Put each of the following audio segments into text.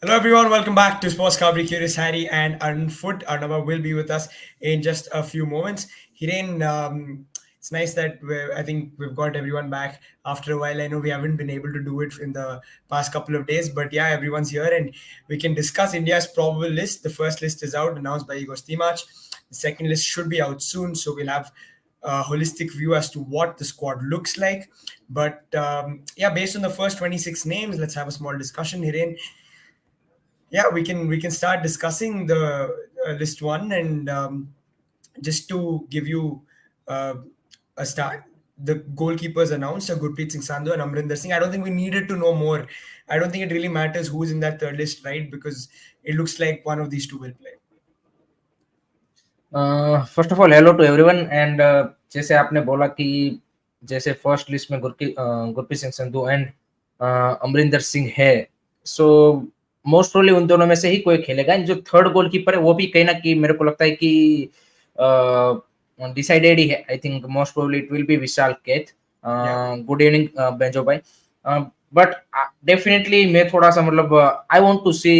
Hello everyone, welcome back to Sports Cabri. Curious Harry and Arun Foot. Arnava will be with us in just a few moments. Hiren, it's nice that I think we've got everyone back after a while. I know we haven't been able to do it in the past couple of days, but yeah, everyone's here and we can discuss India's probable list. The first list is out, announced by Igor Stimac. The second list should be out soon, so we'll have a holistic view as to what the squad looks like. But yeah, based on the first 26 names, let's have a small discussion. Hiren, yeah, we can start discussing the list one, and just to give you uh, a start, the goalkeepers announced are Gurpreet Singh Sandhu and Amrinder Singh. I don't think we needed to know more. I don't think it really matters who's in that third list, right? Because it looks like one of these two will play. First of all hello to everyone and जैसे आपने बोला कि जैसे first list में Gurpreet Singh Sandhu and Amrinder Singh है, so most probably उन दोनों में से ही कोई खेलेगा। जो थर्ड गोलकीपर है वो भी कहीं ना कहीं मेरे को लगता है कि डिसाइडेड ही है। I think most probably it will be Vishal Kaith. Good evening बेंजो भाई। बट डेफिनेटली मैं थोड़ा सा मतलब I want to see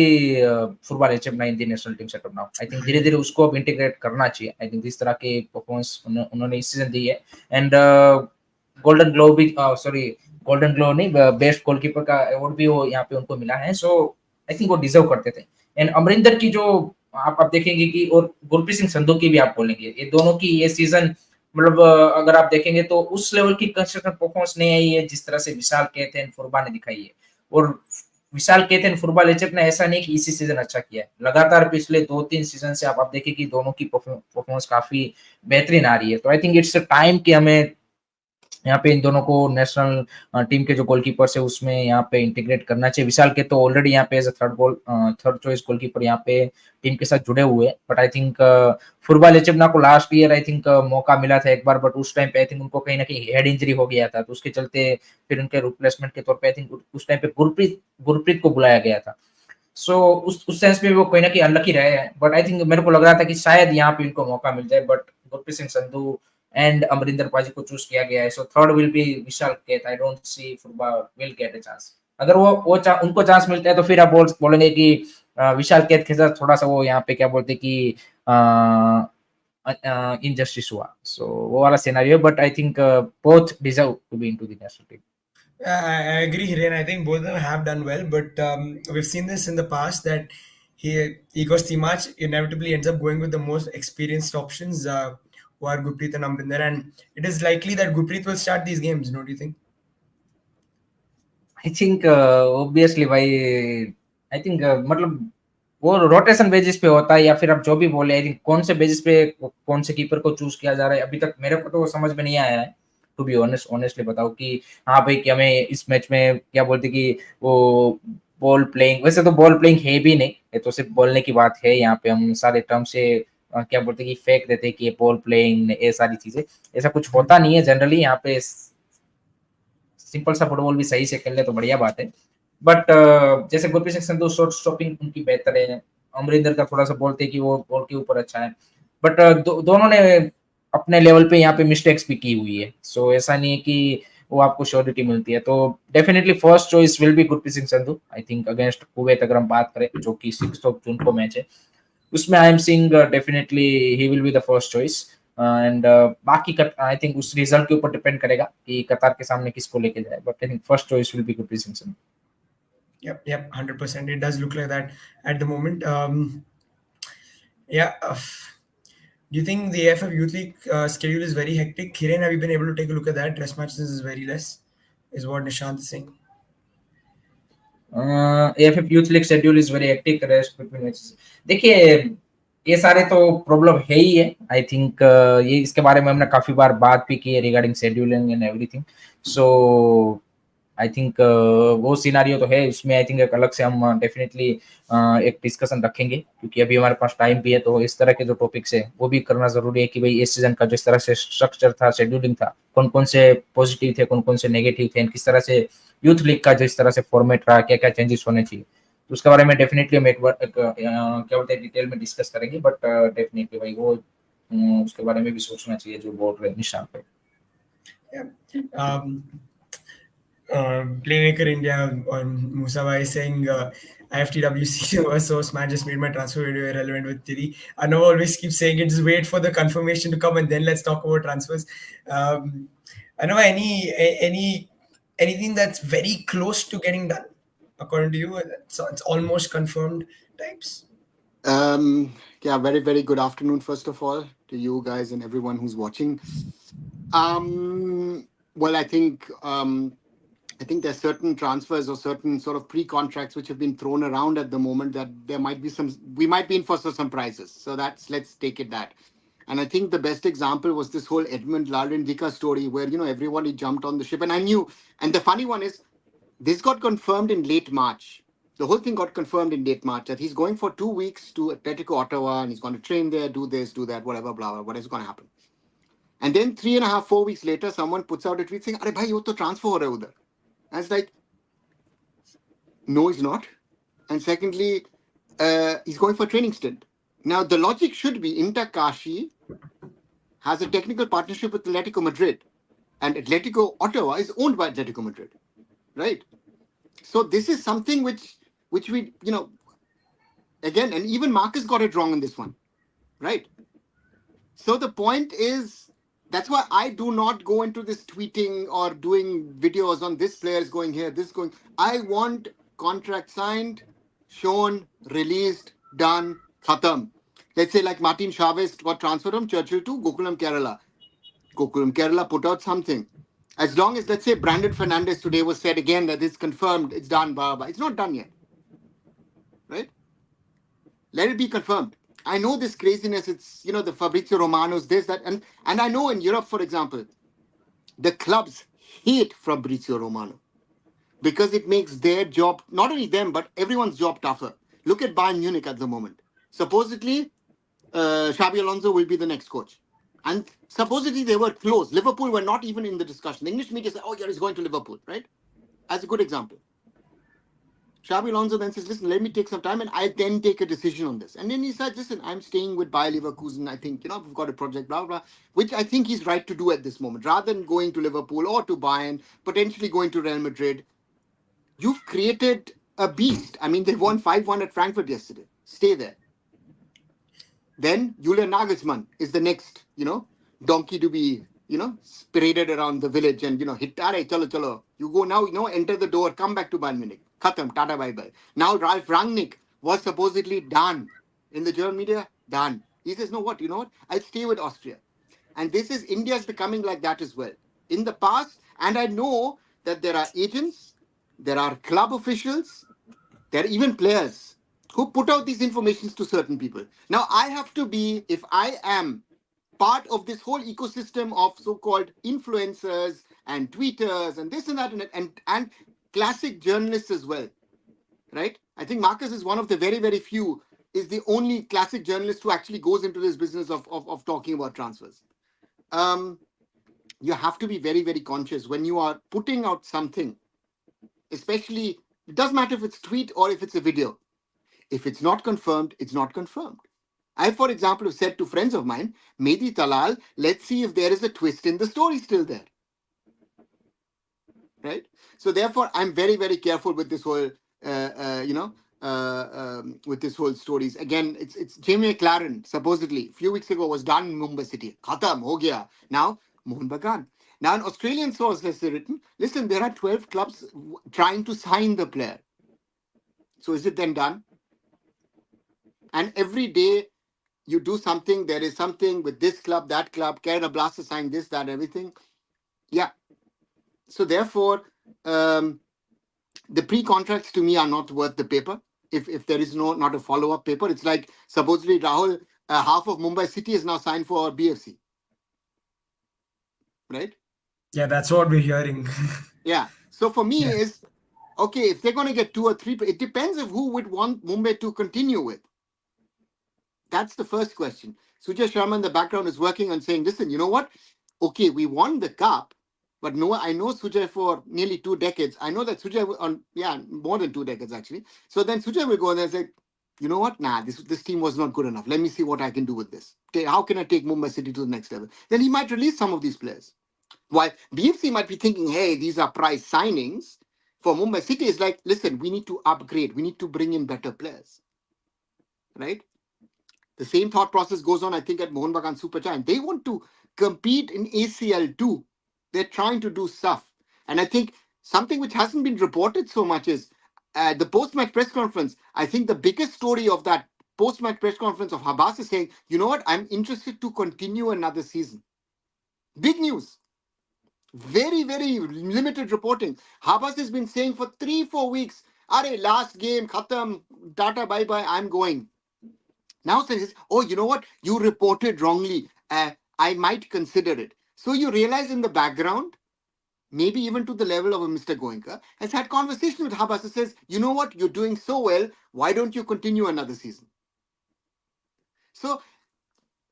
football एचएफ9 in the national team setup now. I think धीरे धीरे उसको अब इंटीग्रेट करना चाहिए। आई थिंक जिस तरह के परफॉर्मेंस उन्होंने इस सीजन दी है, एंड गोल्डन ग्लो भी सॉरी गोल्डन ग्लो नहीं, बेस्ट गोलकीपर का अवार्ड भी वो यहाँ पे उनको मिला है। सो आई थिंक वो डिजर्व करते थे। एंड अमरिंदर की जो आप देखेंगे कि, और गुरप्रीत सिंह संधू की भी आप बोलेंगे, ये दोनों की ये सीजन मतलब अगर आप देखेंगे तो उस लेवल की कंसिस्टेंट परफॉर्मेंस नहीं आई है जिस तरह से विशाल केतन फुरबा ने दिखाई है। और विशाल केतन फुटबॉल एचएफ ने ऐसा नहीं कि इसी सीजन अच्छा किया है, लगातार पिछले 2-3 सीजन से आप देखिए कि दोनों की परफॉर्मेंस काफी बेहतरीन आ रही है। तो आई थिंक इट्स टाइम कि हमें यहाँ पे इन दोनों को नेशनल टीम के जो गोलकीपर्स है उसमें यहाँ पे इंटीग्रेट करना चाहिए। विशाल के तो ऑलरेडी यहाँ पे as a third choice goalkeeper यहाँ पे टीम के साथ जुड़े हुए हैं। बट आई थिंक फुटबॉल एचेबना को लास्ट ईयर आई थिंक मौका मिला था एक बार, बट उस टाइम पे आई थिंक उनको कहीं ना कहीं हेड इंजरी हो गया था, तो उसके चलते फिर उनके रिप्लेसमेंट के तौर पे आई थिंक उस टाइम पे गुरप्रीत को बुलाया गया था। सो उस सेंस में वो कहीं ना कहीं अनलकी रहे हैं। बट आई थिंक मेरे को लग रहा था कि शायद यहाँ पे इनको मौका मिल जाए, बट गुरप्रीत सिंह संधू एंड अमरिंदर पाजी को चूज किया गया है। So third will be Vishal Kaith. I don't see फुटबॉल विल गेट अ चांस। अगर वो उनको चांस मिलता है तो फिर आप बोलेंगे कि विशाल केत के साथ थोड़ा सा वो यहाँ पे क्या बोलते कि इनजस्टिस हुआ। सो वो वाला scenario, but I think both deserve to be into the national team. I agree, Hiren. I think both of them have done well, but we've seen this in the past that Igor Stimac inevitably ends up going with the most experienced options, who are Gurpreet and Amrinder, and it is likely that Gurpreet will start these games. Don't you think? I think obviously भाई, I think मतलब वो rotation basis पे होता है या फिर आप जो भी बोले। आई थिंक कौन से बेसिस पे कौन से कीपर को चूज किया जा रहा है अभी तक मेरे को तो वो समझ में नहीं आया है। टू बी ऑनेस्टली बताओ कि हाँ भाई कि हमें इस मैच में क्या बोलते कि वो बॉल प्लेइंग, वैसे तो बॉल प्लेइंग है भी नहीं, ये तो सिर्फ बोलने की बात है। यहाँ पे हम सारे टर्म से क्या बोलते कि फेंक देते कि ये बॉल प्लेइंग ये सारी चीजें, ऐसा कुछ होता नहीं है जनरली। यहाँ पे सिंपल सा फुटबॉल भी सही से खेल ले तो बढ़िया बात है। बट जैसे गुरप्रीत सिंह संधू शॉर्ट स्टॉपिंग उनकी बेहतर है, अमरिंदर का थोड़ा सा बोलते हैं कि वो बॉल के ऊपर अच्छा है। बट दोनों ने अपने लेवल पे यहाँ पे मिस्टेक्स भी की हुई है। सो ऐसा नहीं है कि वो आपको श्योरिटी मिलती है। तो definitely first choice will be Gurpreet Singh Sandhu. I think against Kuwait अगर हम बात करें जो कि 6 जून को मैच है, उसमें I am seeing definitely he will be the first choice. And बाकी आई थिंक उस रिजल्ट के ऊपर डिपेंड करेगा कि कतार के सामने किसको लेके जाए। But I think first choice will be Gurpreet Singh Sandhu. Yep, 100%. It does look like that at the moment. Yeah. Do you think the AFF Youth League schedule is very hectic? Kiran, have you been able to take a look at that? Dress matches is very less, is what Nishant is saying. AFF youth league schedule is very hectic, rest between matches. देखिए ये सारे तो problem है ही है। I think ये इसके बारे में हमने काफी बार बात भी की है regarding scheduling and everything. So I think वो सिनारियो तो है, उसमें आई थिंक एक अलग से हम डेफिनेटली एक डिस्कशन रखेंगे, क्योंकि अभी हमारे पास टाइम भी है। तो इस तरह के जो टॉपिक्स है वो भी करना जरूरी है कि भाई इस सीजन का जिस तरह से स्ट्रक्चर था, शेड्यूलिंग था, कौन कौन से पॉजिटिव थे, कौन कौन से नेगेटिव थे, किस तरह से यूथ लीग का जिस तरह से फॉर्मेट रहा, क्या क्या चेंजेस होने चाहिए। तो उसके बारे में डेफिनेटली हम एक बार क्या बोलते हैं डिटेल में डिस्कस करेंगे। बट डेफिनेटली भाई वो उसके बारे में भी सोचना चाहिए जो बोल रहे हैं निशान पे। Yeah. Um, Playmaker India on Musawa is saying IFTWC was so smart, just made my transfer video irrelevant with Tiri. I know always keep saying it, just wait for the confirmation to come and then let's talk about transfers. I know anything that's very close to getting done, according to you, so it's almost confirmed types. Yeah, very, very good afternoon, first of all, to you guys and everyone who's watching. Well, I think there's certain transfers or certain sort of pre-contracts which have been thrown around at the moment that there might be some, we might be in for some surprises. So that's, let's take it that. And I think the best example was this whole Edmund Larindika story where, everybody jumped on the ship. And I knew, and the funny one is, this got confirmed in late March. The whole thing got confirmed in late March that he's going for 2 weeks to Atletico Ottawa and he's going to train there, do this, do that, whatever, blah, blah, what is going to happen. And then 3.5, 4 weeks later, someone puts out a tweet saying, "Arey bhai, wo to transfer ho raha hai udhar." And it's like, no, he's not. And secondly, he's going for a training stint. Now, the logic should be Inter Kashi has a technical partnership with Atletico Madrid, and Atletico Ottawa is owned by Atletico Madrid, right? So this is something which we, again, and even Marcus got it wrong in this one, right? So the point is, that's why I do not go into this tweeting or doing videos on this player is going here, this going. I want contract signed, shown, released, done, khatam. Let's say like Martin Chavez got transferred from Churchill to Gokulam Kerala. Gokulam Kerala put out something. As long as, let's say, Brandon Fernandez today was said again that it's confirmed, it's done, blah, blah. It's not done yet, right? Let it be confirmed. I know this craziness. It's, the Fabrizio Romano's, this, that. And I know in Europe, for example, the clubs hate Fabrizio Romano because it makes their job, not only them, but everyone's job tougher. Look at Bayern Munich at the moment. Supposedly, Xabi Alonso will be the next coach. And supposedly they were close. Liverpool were not even in the discussion. The English media said, "Oh, yeah, he's going to Liverpool," right? As a good example. Xabi Alonso then says, "Listen, let me take some time and I then take a decision on this." And then he said, "Listen, I'm staying with Bayer Leverkusen. I think, we've got a project, blah, blah," which I think he's right to do at this moment. Rather than going to Liverpool or to Bayern, potentially going to Real Madrid, you've created a beast. I mean, they won 5-1 at Frankfurt yesterday. Stay there. Then Julian Nagelsmann is the next, donkey to be, paraded around the village and, hit, "Are, chalo, chalo. You go now, enter the door, come back to Bayern Munich. Khatam, tata, bye bye." Now Ralf Rangnick was supposedly done. In the German media, done. He says, "No, what, I'll stay with Austria." And this is, India's becoming like that as well. In the past, and I know that there are agents, there are club officials, there are even players who put out these informations to certain people. Now, I have to be, if I am part of this whole ecosystem of so-called influencers and tweeters and this and that and classic journalists as well, right? I think Marcus is one of the very, very few, is the only classic journalist who actually goes into this business of talking about transfers. You have to be very, very conscious when you are putting out something, especially, it doesn't matter if it's tweet or if it's a video. If it's not confirmed, it's not confirmed. I, for example, have said to friends of mine, Mehdi Talal, let's see if there is a twist in the story still there. Right? So therefore, I'm very, very careful with this whole, with this whole stories. Again, it's Jamie McLaren, supposedly, a few weeks ago, was done in Mumbai City. Khatam, ho gaya. Now, Mohun Bagan. Now, an Australian source has written, listen, there are 12 clubs trying to sign the player. So is it then done? And every day you do something, there is something with this club, that club, Kerala Blasters signed this, that, everything. Yeah. So therefore, the pre-contracts to me are not worth the paper. If there is not a follow-up paper, it's like supposedly Rahul, half of Mumbai City is now signed for BFC. Right? Yeah, that's what we're hearing. Yeah. So for me Yeah. is, okay, if they're going to get 2 or 3, it depends of who would want Mumbai to continue with. That's the first question. Sujay Sharma in the background is working on saying, listen, you know what? Okay, we won the cup, but no, I know Sujay for nearly 2 decades. I know that Sujay more than 2 decades actually. So then Sujay will go and say, you know what? Nah, this team was not good enough. Let me see what I can do with this. How can I take Mumbai City to the next level? Then he might release some of these players. While BFC might be thinking, hey, these are price signings, for Mumbai City, it's like, listen, we need to upgrade, we need to bring in better players, right? The same thought process goes on, I think, at Mohun Bagan Super Giant. They want to compete in ACL too. They're trying to do stuff. And I think something which hasn't been reported so much is the post-match press conference. I think the biggest story of that post-match press conference of Habas is saying, you know what, I'm interested to continue another season. Big news. Very, very limited reporting. Habas has been saying for 3-4 weeks, Are last game, khatam, tata, bye bye, I'm going. Now says, oh, you know what? You reported wrongly. I might consider it. So you realize in the background, maybe even to the level of a Mr. Goenka, has had conversation with Habas and says, you know what? You're doing so well. Why don't you continue another season? So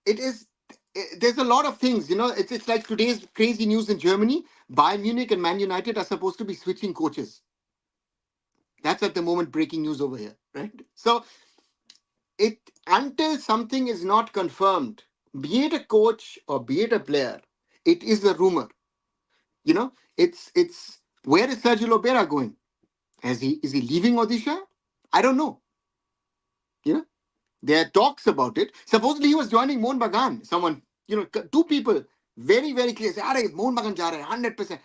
it is. There's a lot of things, It's like today's crazy news in Germany. Bayern Munich and Man United are supposed to be switching coaches. That's at the moment breaking news over here, right? So it until something is not confirmed, be it a coach or be it a player, it is a rumor. It's where is Sergio Lobera going? Is he leaving Odisha? I don't know. There are talks about it. Supposedly he was joining Mohun Bagan. Someone, two people very, very clear say, Mohun Bagan ja rahe, 100%. I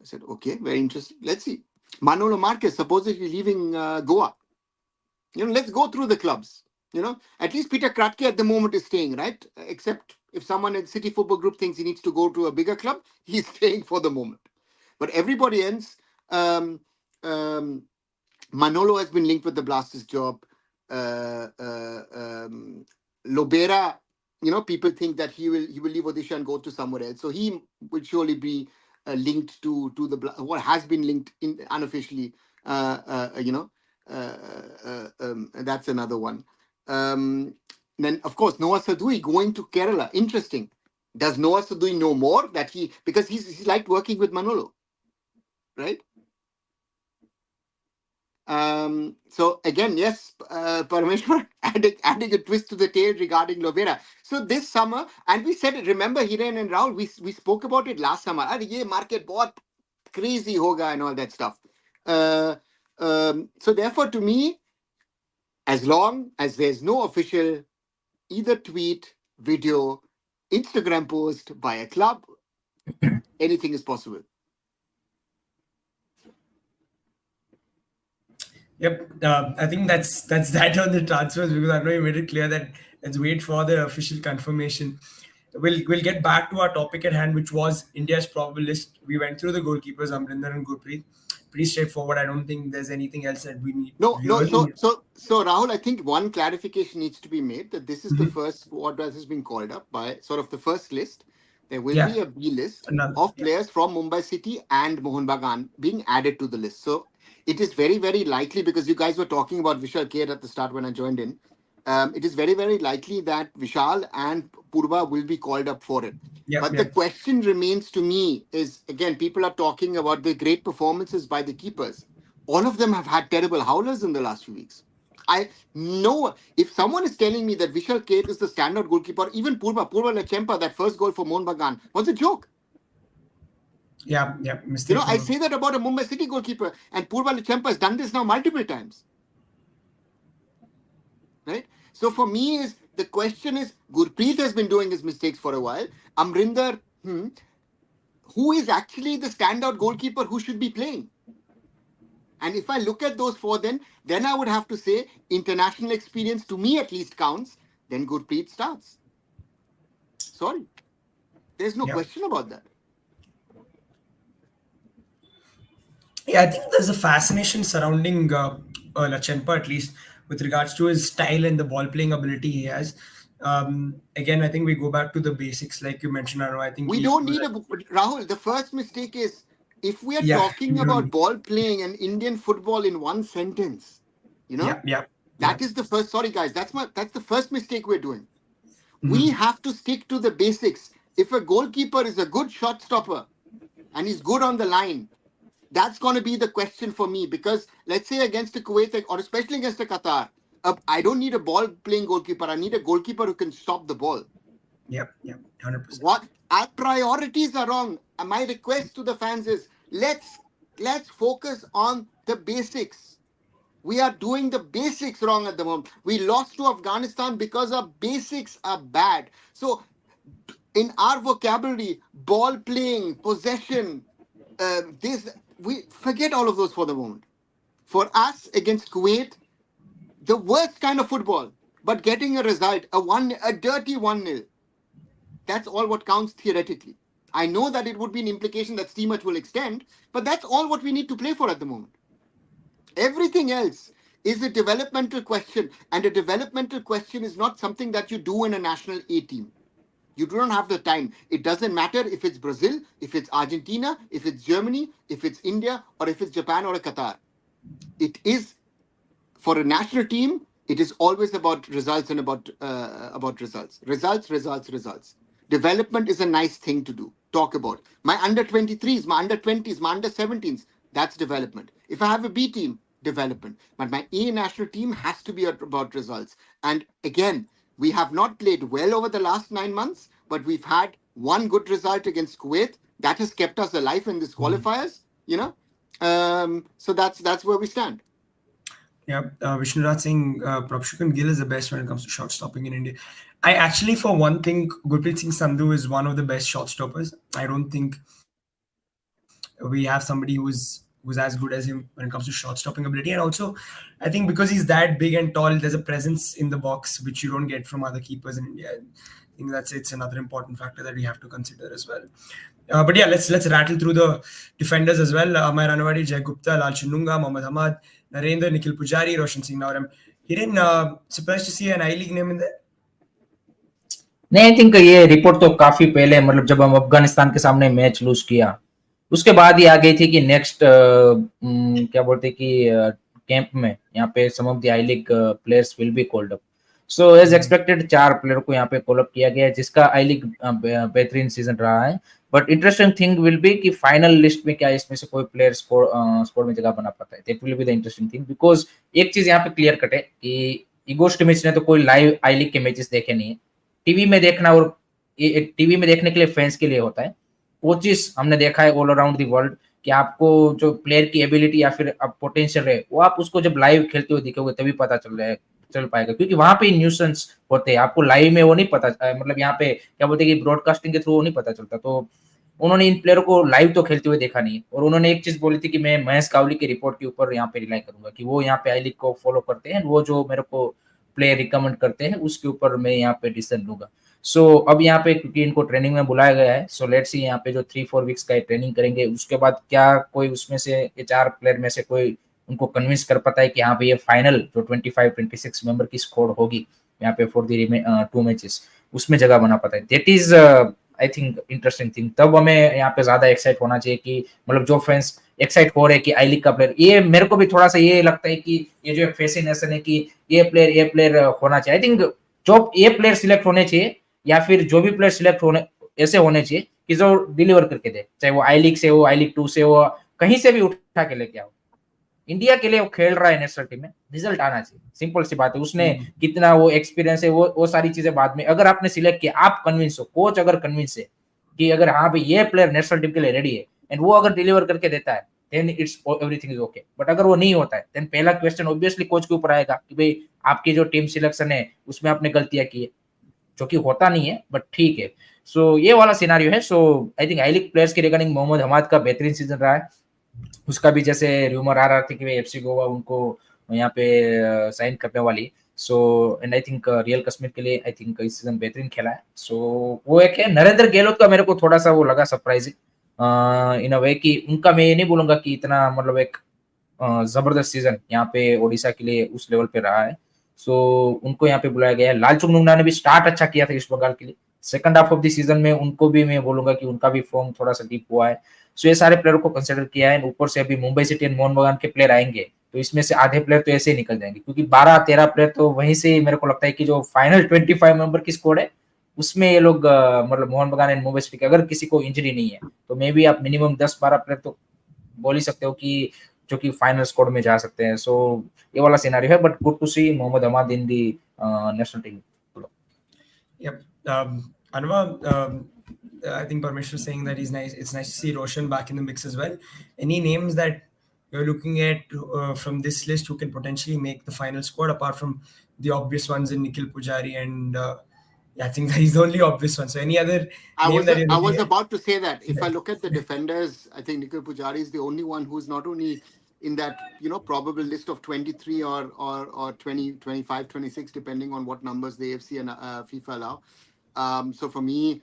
said, okay, very interesting. Let's see. Manolo Marquez supposedly leaving Goa. Let's go through the clubs. At least Peter Kratke at the moment is staying, right? Except if someone in City Football Group thinks he needs to go to a bigger club, he's staying for the moment. But everybody else, um, um, Manolo has been linked with the Blasters job. Lobera, people think that he will leave Odisha and go to somewhere else. So he will surely be linked to the what has been linked in unofficially. That's another one. Then of course Noah Sadui going to Kerala. Interesting. Does Noah Sadui know more that because he's liked working with Manolo, right? So again, yes, Parameshwar adding a twist to the tale regarding Lovera. So this summer, and we said it, remember Hiren and Rahul, we spoke about it last summer. Ye market bahut crazy hoga and all that stuff. So therefore, to me, as long as there's no official either tweet, video, Instagram post by a club, anything is possible. Yep, I think that's that on the transfers, because I know you made it clear that let's wait for the official confirmation. We'll get back to our topic at hand, which was India's probable list. We went through the goalkeepers, Amrinder and Gurpreet. Pretty straightforward. I don't think there's anything else that we need No. really. So Rahul, I think one clarification needs to be made that this is the Mhm. first squad that has been called up by sort of the first list. There will Yeah, be a B list another. of Yeah, players from Mumbai City and Mohun Bagan being added to the list. So it is very, very likely, because you guys were talking about Vishal Kher at the start when I joined in. It is very, very likely that Vishal and Purva will be called up for it. yep, But the yep. question remains to me is, again, people are talking about the great performances by the keepers. All of them have had terrible howlers in the last few weeks. I know if someone is telling me that Vishal Kate is the standout goalkeeper, even Purva Lachempa, that first goal for Mohun Bagan, was a joke. Yeah, yeah. Mistake I from. say that about a Mumbai City goalkeeper, and Purva Lachempa has done this now multiple times, right? So for me, is the question is Gurpreet has been doing his mistakes for a while. Amrinder, who is actually the standout goalkeeper who should be playing? And if I look at those four, then I would have to say international experience, to me at least, counts. Then Gurpreet starts. Sorry, there's no Yeah. question about that. Yeah, I think there's a fascination surrounding Lachenpa, at least with regards to his style and the ball playing ability he has. Again, I think we go back to the basics, like you mentioned. I know. I think We he don't was. need a Rahul. The first mistake is if we are Yeah, talking you don't about need. ball playing and Indian football in one sentence, you know, Yeah, yeah, yeah. that is the first. Sorry, guys, that's the first mistake we're doing. We Mhm. have to stick to the basics. If a goalkeeper is a good shot stopper and he's good on the line, that's going to be the question for me, because let's say against a Kuwait or especially against a Qatar, I don't need a ball playing goalkeeper. I need a goalkeeper who can stop the ball. Yeah, yeah, 100%. What our priorities are wrong. my request to the fans is let's focus on the basics. We are doing the basics wrong at the moment. We lost to Afghanistan because our basics are bad. So in our vocabulary, ball playing, possession, this, we forget all of those for the moment. For us against Kuwait, the worst kind of football, but getting a result, a dirty 1-0. That's all what counts theoretically. I know that it would be an implication that Steamers will extend, but that's all what we need to play for at the moment. Everything else is a developmental question, and a developmental question is not something that you do in a national A team. You do not have the time. It doesn't matter if it's Brazil, if it's Argentina, if it's Germany, if it's India, or if it's Japan or Qatar. It is, for a national team, it is always about results and about results. Results. Development is a nice thing to do. Talk about my under 23s, my under 20s, my under 17s. That's development. If I have a B team, development. But my A national team has to be about results. And again, we have not played well over the last 9 months, but we've had one good result against Kuwait that has kept us alive in these qualifiers. So that's where we stand. Yeah, Vishnuraj Singh, Prabhshukan Gill is the best when it comes to shot stopping in India. I actually, for one thing, Gurpreet Singh Sandhu is one of the best shot stoppers. I don't think we have somebody who's as good as him when it comes to shot stopping ability. And also, I think because he's that big and tall, there's a presence in the box which you don't get from other keepers in India. I think it's another important factor that we have to consider as well. But yeah, let's rattle through the defenders as well. Amay Ranawadi, Jay Gupta, Lal Chununga, Mohammad Hamad, Narendra, Nikhil Pujari, Roshan Singh Nauram. Hiren, surprised to see an I League name in there? नहीं, I think ये report तो काफी पहले, मतलब जब हम अफगानिस्तान के सामने मैच लूज किया उसके बाद ही आ गई थी कि नेक्स्ट क्या बोलते कि कैंप में यहाँ पे some of the I league players will be called up. So as expected 4 player को यहाँ पे कॉल अप किया गया है जिसका आई लीग बेहतरीन सीजन रहा है. But interesting thing will be कि फाइनल लिस्ट में क्या इसमें से कोई प्लेयर स्कोर में जगह बना पाता है. That will be the interesting thing, because एक चीज यहाँ पे क्लियर कट है कि इगो स्टिमिच ने तो कोई लाइव आई लीग के मैचेस देखे नहीं है. टीवी में देखना, और ये टीवी में देखने के लिए फैंस के लिए होता है. कोचिस हमने देखा है ऑल अराउंड द वर्ल्ड कि आपको जो प्लेयर की एबिलिटी या फिर पोटेंशियल है वो आप उसको जब लाइव खेलते हुए दिखोगे तभी पता चल पाएगा, क्योंकि वहां पे न्यूसेंस होते हैं. आपको लाइव में वो नहीं पता, मतलब यहाँ पे क्या बोलते हैं कि ब्रॉडकास्टिंग के थ्रू वो नहीं पता चलता. तो उन्होंने इन प्लेयरों को लाइव तो खेलते हुए देखा नहीं. और उन्होंने एक चीज बोली थी कि मैं महेश कावली की रिपोर्ट के ऊपर यहाँ पे रिलाई करूंगा कि वो यहाँ पे आई लीग को फॉलो करते हैं, वो जो मेरे को प्लेयर रिकमेंड करते हैं उसके ऊपर मैं यहाँ पे डिसीजन लूंगा. सो अब यहाँ पे क्योंकि इनको ट्रेनिंग में बुलाया गया है, सो लेट्स सी यहाँ पे जो 3-4 वीक्स का ट्रेनिंग करेंगे उसके बाद क्या कोई उसमें से ये 4 प्लेयर में से कोई उनको कन्विंस कर पाता है कि यहाँ पे ये फाइनल जो 25-26 मेंबर की स्क्वाड होगी यहाँ पे फॉर द 2 मैचेस उसमें जगह बना पाता है. That is I think interesting thing. तब हमें यहाँ पे ज्यादा एक्साइट होना चाहिए कि मतलब जो फैंस एक्साइट हो रहे हैं कि आई लीग का प्लेयर, ये मेरे को भी थोड़ा सा ये लगता है कि ये जो फैसिनेशन है कि ये प्लेयर होना चाहिए. आई थिंक जो ये प्लेयर सिलेक्ट होने चाहिए या फिर जो भी प्लेयर सिलेक्ट होने ऐसे होने चाहिए कि जो डिलीवर करके दे, चाहे वो आई लीग से हो, आई लीग 2 से हो, कहीं से भी उठा के लेके आओ. इंडिया के लिए वो खेल रहा है नेशनल टीम में, रिजल्ट आना चाहिए. सिंपल सी बात है. उसने कितना वो एक्सपीरियंस है वो सारी चीजें बाद में. अगर आपने सिलेक्ट किया, आप कन्विंस हो, कोच अगर कन्विंस है कि अगर हाँ भाई ये प्लेयर नेशनल टीम के लिए रेडी है एंड वो अगर डिलीवर करके देता है then it's everything is okay. But अगर वो नहीं होता है देन पहला क्वेश्चन ऑब्वियसली कोच के ऊपर आएगा कि भाई आपकी जो टीम सिलेक्शन है उसमें आपने गलतियां की है, जो कि होता नहीं है बट ठीक है. सो ये वाला सिनारियो है. So I think I league players की रिगार्डिंग मोहम्मद हमाद का बेहतरीन सीजन रहा है. उसका भी जैसे रूमर आ रहा था कि एफसी गोवा उनको यहाँ पे साइन करने वाली. So and I think real Kashmir के लिए आई थिंक इस सीजन बेहतरीन खेला है. सो वो एक है. नरेंद्र गहलोत का मेरे को थोड़ा सा वो लगा सरप्राइजिंग इन अ वे कि उनका मैं ये नहीं बोलूंगा कि इतना मतलब एक जबरदस्त सीजन यहाँ पे ओडिशा के लिए उस लेवल पे रहा है. सो उनको यहाँ पे बुलाया गया है. लाल चुंगनुंगना ने भी स्टार्ट अच्छा किया था ईस्ट बंगाल के लिए. Second half of the season में उनको भी मैं बोलूंगा कि उनका भी फॉर्म थोड़ा सा डीप हुआ है. सो ये सारे प्लेयर को कंसिडर किया है. ऊपर से अभी मुंबई सिटी एंड मोहन बगान के प्लेयर आएंगे तो इसमें से आधे प्लेयर तो ऐसे ही निकल जाएंगे, क्योंकि 12-13 प्लेयर तो वहीं से मेरे को लगता है कि जो फाइनल 25 मेंबर की स्क्वाड है उसमें ये लोग मतलब मोहन बगान एंड मुंबई सिटी के अगर किसी को इंजरी नहीं है तो मे बी आप मिनिमम 10-12 प्लेयर तो बोल ही सकते हो कि जो कि फाइनल स्क्वाड में जा सकते हैं. सो ये वाला सिनेरियो है. But good to see Mohammad Hammad in the national team. Yep. Anwa, I think Parmeshwar saying that he's nice. It's nice to see Roshan back in the mix as well. Any names that you're looking at from this list who can potentially make the final squad apart from the obvious ones in Nikhil Pujari and yeah, I think he's the only obvious one. So any other name that you're I looking was at? about to say that if I Yeah. look at the defenders, I think Nikhil Pujari is the only one who's not only in that probable list of 23 or 20, 25, 26, depending on what numbers the AFC and FIFA allow. So for me,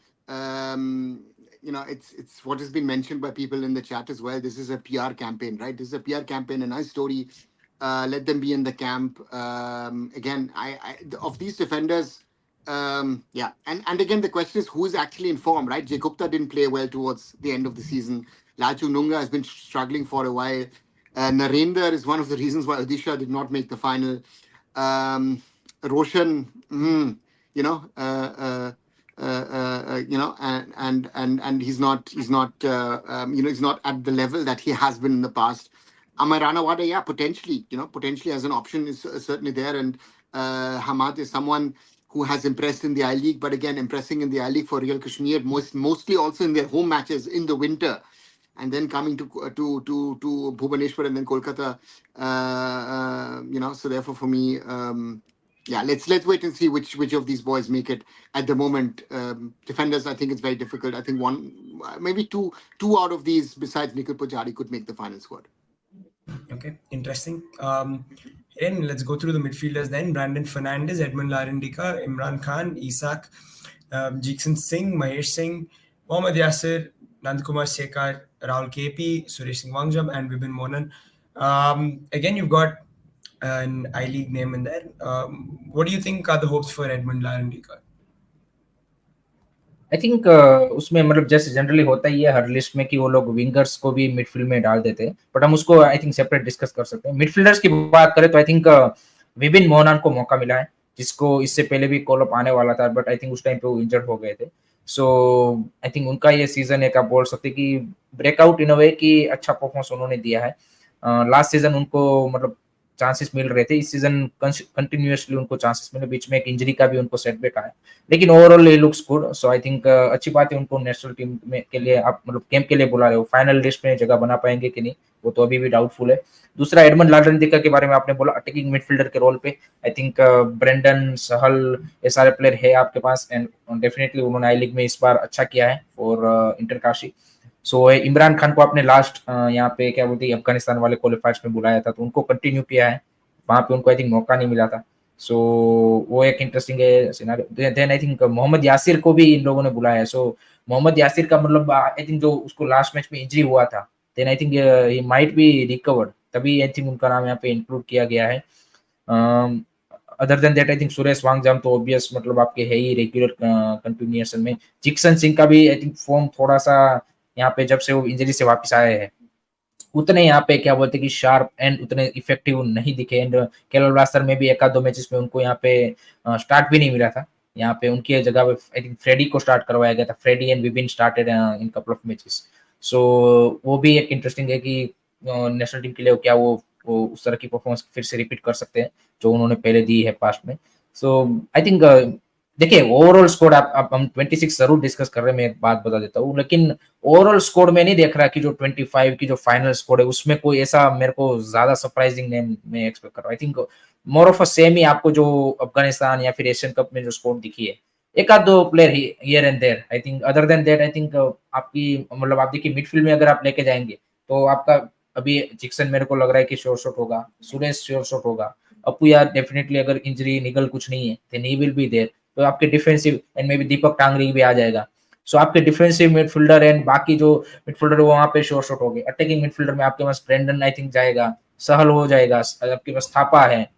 it's what has been mentioned by people in the chat as well. This is a PR campaign, right? This is a PR campaign, a nice story. Let them be in the camp. Again, of these defenders, yeah, and again, the question is who's actually in form, right? Jay Gupta didn't play well towards the end of the season. Laju Nunga has been struggling for a while. Narendra is one of the reasons why Odisha did not make the final. Roshan, you know, and he's not at the level that he has been in the past. Amar Ranawada, yeah, potentially as an option is certainly there, and Hamad is someone who has impressed in the I League, but again, impressing in the I League for Real Kashmir, mostly also in their home matches in the winter, and then coming to Bhubaneswar and then Kolkata. So therefore, for me, yeah, let's wait and see which of these boys make it. At the moment, defenders, I think it's very difficult. I think one, maybe two out of these, besides Nikhil Pujari, could make the final squad. Okay, interesting. Then let's go through the midfielders then. Brandon Fernandez, Edmund Larendika, Imran Khan, Isak, Jigson Singh, Mahesh Singh, Mohammad Yasir, Nandkumar Sekar, Rahul KP, Suresh Singh Wangjam, and Vibin Monan. Again, you've got an I League name in there. What do you think are the hopes for Edmund Larendika? I think उसमें मतलब जैसे generally होता ही है हर list में कि वो लोग wingers को भी मिडफील्ड में डाल देते हैं, बट हम उसको आई थिंक सेपरेट डिस्कस कर सकते हैं. मिडफील्डर्स की बात करें तो आई थिंक विपिन मोहनन को मौका मिला है, जिसको इससे पहले भी कॉल अप आने वाला था, बट आई थिंक उस टाइम पे वो इंजर्ड हो गए थे. सो आई थिंक उनका ये सीजन एक आप बोल सकते हैं कि ब्रेकआउट इन अ वे कि अच्छा परफॉर्मेंस उन्होंने दिया है. लास्ट सीजन उनको मतलब चांसेस मिल रहे थे, इस सीजन कंटिन्यूअसली उनको चांसेस मिले, बीच में एक इंजरी का भी उनको सेटबैक आया, लेकिन overall he looks good. So I think अच्छी बात है उनको नेशनल टीम में के लिए आप मतलब कैंप के लिए बुला रहे हो. फाइनल लिस्ट में जगह बना पाएंगे कि नहीं वो तो अभी भी डाउटफुल है. दूसरा एडमंड लालरंदिका के बारे में आपने बोला अटैकिंग मिडफील्डर के रोल पे, आई थिंक ब्रेंडन सहल ये सारे प्लेयर है आपके पास, एंड डेफिनेटली उन्होंने आई लीग में इस बार अच्छा किया है फॉर इंटरकाशी. सो इमरान खान को आपने लास्ट यहाँ पे क्या बोलते हैं अफगानिस्तान वाले क्वालिफायर्स में बुलाया था, तो उनको कंटिन्यू किया है, वहां पे उनको आई थिंक मौका नहीं मिला था. सो वो एक इंटरेस्टिंग है scenario. Then I think Mohammad Yasir को भी इन लोगों ने बुलाया है. सो मोहम्मद यासिर का मतलब आई थिंक जो उसको लास्ट मैच में इंजरी हुआ था, then I think he might be recovered, तभी आई थिंक उनका नाम यहाँ पे इंक्लूड किया गया है. Other than that I think Suresh Wangjam तो ऑब्वियस मतलब आपके है ही रेगुलर कंटिन्यूएशन में. जिक्सन सिंह का भी आई थिंक फॉर्म थोड़ा सा यहाँ पे जब से वो इंजरी से वापस आए हैं उतने यहाँ पे क्या बोलते कि शार्प एंड उतने इफेक्टिव नहीं दिखे. एंड केरल ब्लास्टर में भी एक आध दो मैचेस में उनको यहाँ पे स्टार्ट भी नहीं मिला था. यहाँ पे उनकी जगह पे आई थिंक फ्रेडी को स्टार्ट करवाया गया था. Freddy and Vibin started in couple of matches. So वो भी एक इंटरेस्टिंग है कि नेशनल टीम के लिए क्या वो उस तरह की परफॉर्मेंस फिर से रिपीट कर सकते हैं जो उन्होंने पहले दी है पास्ट में. सो आई थिंक देखिए ओवरऑल स्कोर आप हम 26 जरूर डिस्कस कर रहे हैं, मैं एक बात बता देता हूँ, लेकिन ओवरऑल स्कोर में नहीं देख रहा कि जो 25 की जो फाइनल स्कोर है उसमें कोई ऐसा मेरे को ज्यादा सरप्राइजिंग नेम मैं एक्सपेक्ट कर रहा हूँ. I think more of a same ही आपको जो अफगानिस्तान या फिर एशियन कप में जो स्कोर दिखी है, एक आध दो player here and there. I think other than that I think आपकी मतलब आप देखिए मिडफील्ड में अगर आप लेके जाएंगे तो आपका अभी जिक्सन मेरे को लग रहा है कि श्योर शॉट होगा, सुरेश श्योर शॉट होगा, अपू यार डेफिनेटली अगर इंजरी निकल कुछ नहीं है then he will be there. तो आपके defensive end maybe Deepak Tangri भी आ जाएगा. सो आपके डिफेंसिव मिडफील्डर एंड बाकी जो मिडफील्डर वो वहां पे शॉर्ट शॉट हो गए. अटैकिंग मिडफील्डर में आपके पास ब्रेंडन आई थिंक जाएगा, सहल हो जाएगा, आपके पास थापा है.